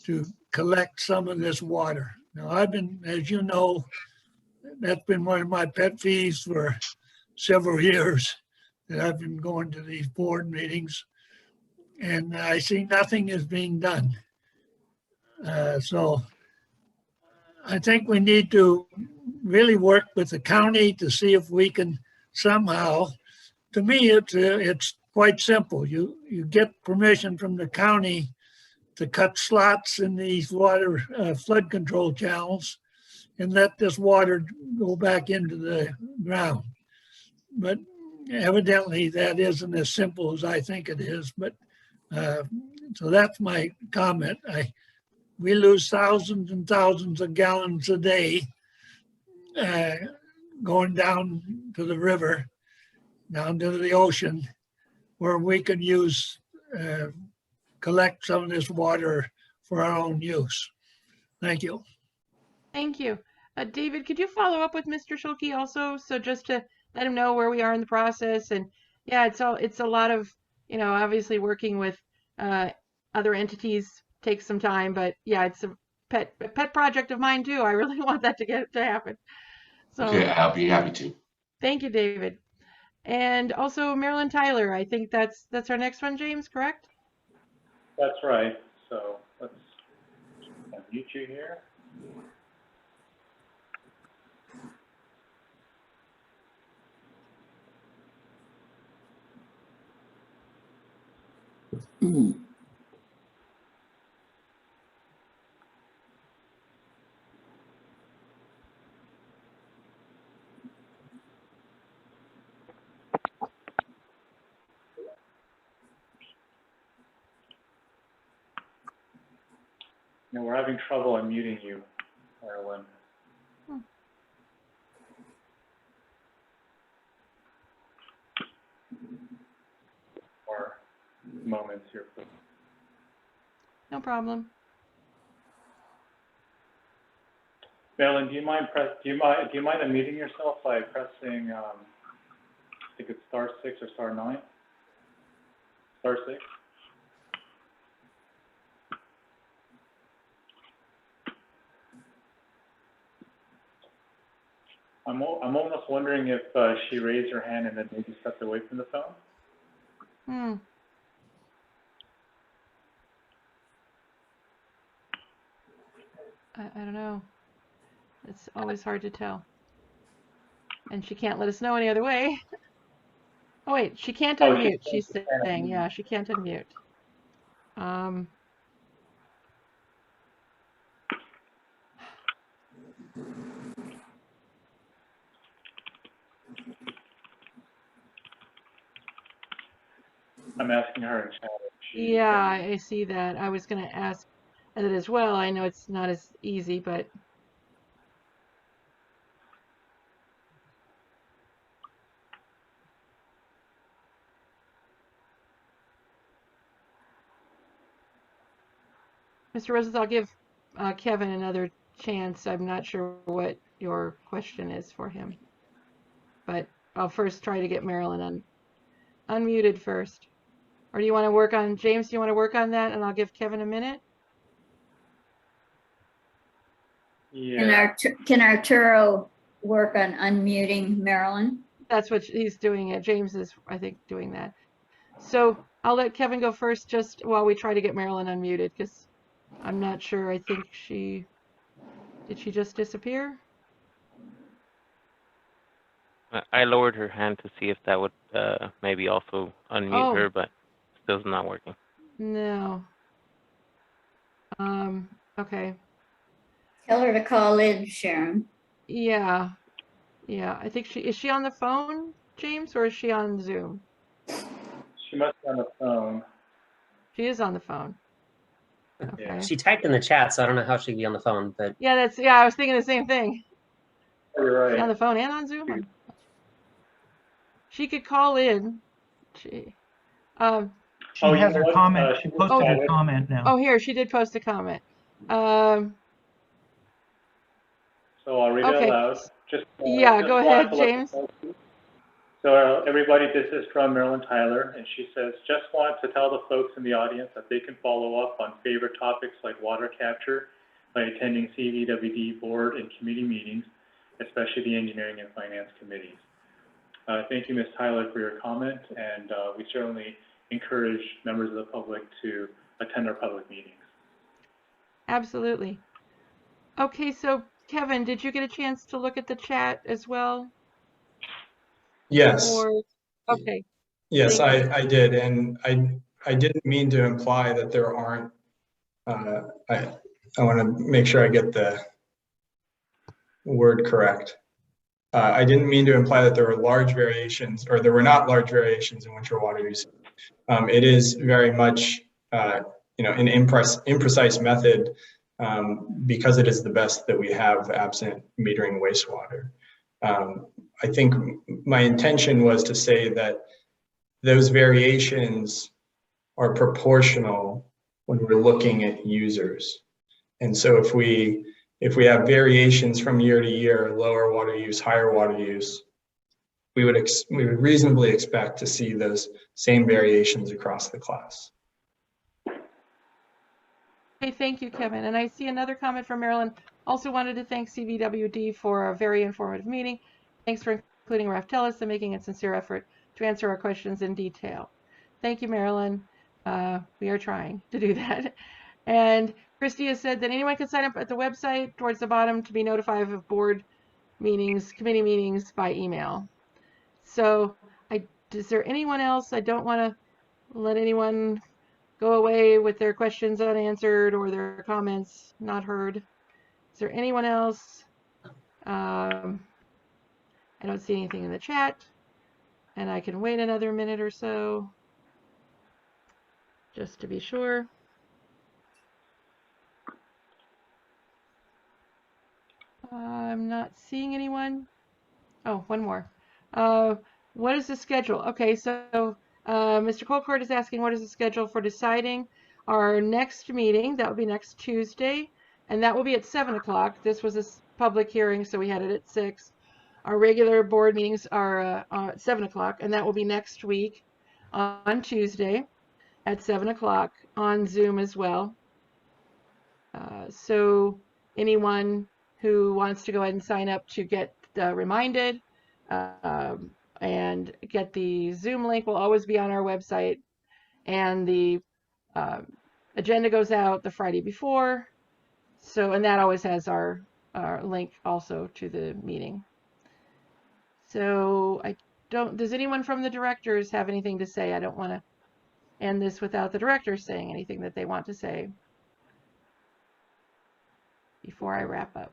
to collect some of this water. Now, I've been, as you know, that's been one of my pet peeves for several years, that I've been going to these board meetings, and I see nothing is being done. So I think we need to really work with the county to see if we can somehow, to me, it's quite simple. You get permission from the county to cut slots in these water flood control channels and let this water go back into the ground. But evidently that isn't as simple as I think it is. But so that's my comment. We lose thousands and thousands of gallons a day going down to the river, down to the ocean, where we could use, collect some of this water for our own use. Thank you. Thank you. David, could you follow up with Mr. Schulke also? So just to let him know where we are in the process. And yeah, it's a lot of, obviously working with other entities takes some time, but yeah, it's a pet project of mine too. I really want that to happen. So Okay, I'll be happy to. Thank you, David. And also Marilyn Tyler, I think that's our next one, James, correct? That's right. So let's unmute you here. No, we're having trouble unmuting you, Marilyn. comments here, please. No problem. Marilyn, do you mind unmuting yourself by pressing, I think it's *6 or *9? *6. I'm almost wondering if she raised her hand and then maybe stepped away from the phone. I don't know. It's always hard to tell. And she can't let us know any other way. Oh wait, she can't unmute. She's saying, yeah, she can't unmute. I'm asking her in chat. Yeah, I see that. I was going to ask that as well. I know it's not as easy, but Mr. Roses, I'll give Kevin another chance. I'm not sure what your question is for him, but I'll first try to get Marilyn unmuted first. Or do you want to work on, James, do you want to work on that and I'll give Kevin a minute? Yeah. Can Arturo work on unmuting Marilyn? That's what he's doing. James is, I think, doing that. So I'll let Kevin go first just while we try to get Marilyn unmuted because I'm not sure. I think did she just disappear? I lowered her hand to see if that would maybe also unmute her, but still not working. No. Okay. Tell her to call in, Sharon. Yeah. Yeah. I think is she on the phone, James, or is she on Zoom? She must be on the phone. She is on the phone. Okay. She typed in the chat, so I don't know how she'd be on the phone, but Yeah, I was thinking the same thing. You're right. She on the phone and on Zoom. She could call in. She has her comment. She posted her comment now. Oh, here, she did post a comment. So I'll read it aloud. Yeah, go ahead, James. So everybody, this is from Marilyn Tyler, and she says, just want to tell the folks in the audience that they can follow up on favorite topics like water capture by attending CVWD board and committee meetings, especially the engineering and finance committees. Thank you, Ms. Tyler, for your comment, and we certainly encourage members of the public to attend our public meetings. Absolutely. Okay, so Kevin, did you get a chance to look at the chat as well? Yes. Okay. Yes, I did, and I didn't mean to imply that there aren't. I want to make sure I get the word correct. I didn't mean to imply that there were large variations, or there were not large variations in winter water use. It is very much, an imprecise method because it is the best that we have absent metering wastewater. I think my intention was to say that those variations are proportional when we're looking at users. And so if we have variations from year to year, lower water use, higher water use, we would reasonably expect to see those same variations across the class. Okay, thank you, Kevin. And I see another comment from Marilyn. Also wanted to thank CVWD for a very informative meeting. Thanks for including Raf Tellis and making a sincere effort to answer our questions in detail. Thank you, Marilyn. We are trying to do that. And Christy has said that anyone can sign up at the website towards the bottom to be notified of board meetings, committee meetings by email. So is there anyone else? I don't want to let anyone go away with their questions unanswered or their comments not heard. Is there anyone else? I don't see anything in the chat, and I can wait another minute or so just to be sure. I'm not seeing anyone. Oh, one more. What is the schedule? Okay, so Mr. Colcord is asking, what is the schedule for deciding our next meeting? That will be next Tuesday, and that will be at 7 o'clock. This was a public hearing, so we had it at 6. Our regular board meetings are at 7 o'clock, and that will be next week on Tuesday at 7 o'clock on Zoom as well. So anyone who wants to go ahead and sign up to get reminded and get the Zoom link will always be on our website, and the agenda goes out the Friday before. So, and that always has our link also to the meeting. So does anyone from the directors have anything to say? I don't want to end this without the directors saying anything that they want to say before I wrap up.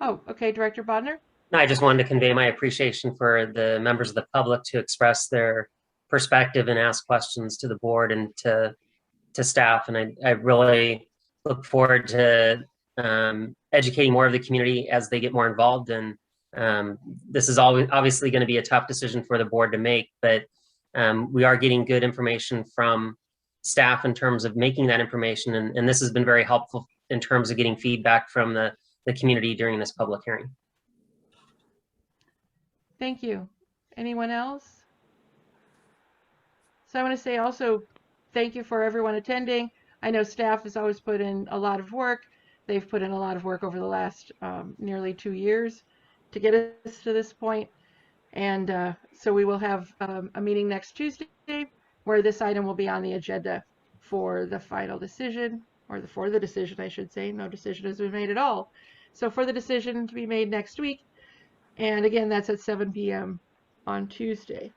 Oh, okay, Director Bodnar? No, I just wanted to convey my appreciation for the members of the public to express their perspective and ask questions to the board and to staff. And I really look forward to educating more of the community as they get more involved. And this is obviously going to be a tough decision for the board to make, but we are getting good information from staff in terms of making that information. And this has been very helpful in terms of getting feedback from the community during this public hearing. Thank you. Anyone else? So I want to say also thank you for everyone attending. I know staff has always put in a lot of work. They've put in a lot of work over the last nearly 2 years to get us to this point. And so we will have a meeting next Tuesday where this item will be on the agenda for the final decision, or for the decision, I should say. No decision has been made at all. So for the decision to be made next week. And again, that's at 7 p.m. on Tuesday.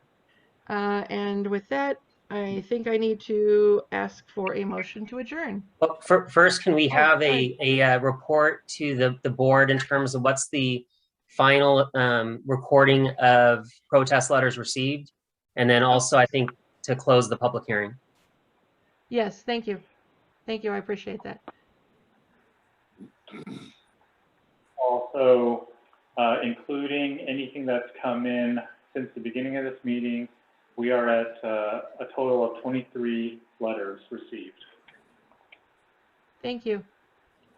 And with that, I think I need to ask for a motion to adjourn. Well, first, can we have a report to the board in terms of what's the final recording of protest letters received? And then also, I think, to close the public hearing. Yes, thank you. Thank you, I appreciate that. Also, including anything that's come in since the beginning of this meeting, we are at a total of 23 letters received. Thank you.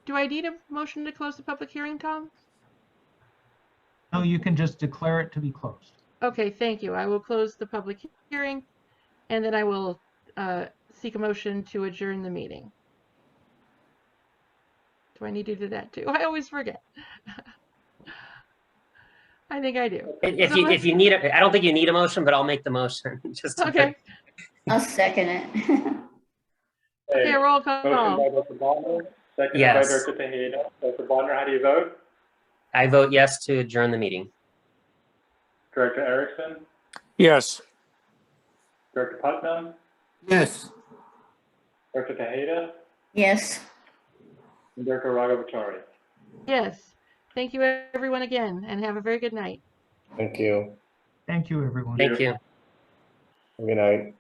Do I need a motion to close the public hearing, Tom? No, you can just declare it to be closed. Okay, thank you. I will close the public hearing, and then I will seek a motion to adjourn the meeting. Do I need to do that too? I always forget. I think I do. If you need it, I don't think you need a motion, but I'll make the motion. Just okay. I'll second it. Okay, roll call. Motion by Dr. Bodnar, seconded Yes. by Dr. Tejeda. Dr. Bodnar, how do you vote? I vote yes to adjourn the meeting. Director Erickson? Yes. Director Putnam? Yes. Dr. Tejeda? Yes. And Director Raghavachari? Yes. Thank you, everyone, again, and have a very good night. Thank you. Thank you, everyone. Thank you. Good night.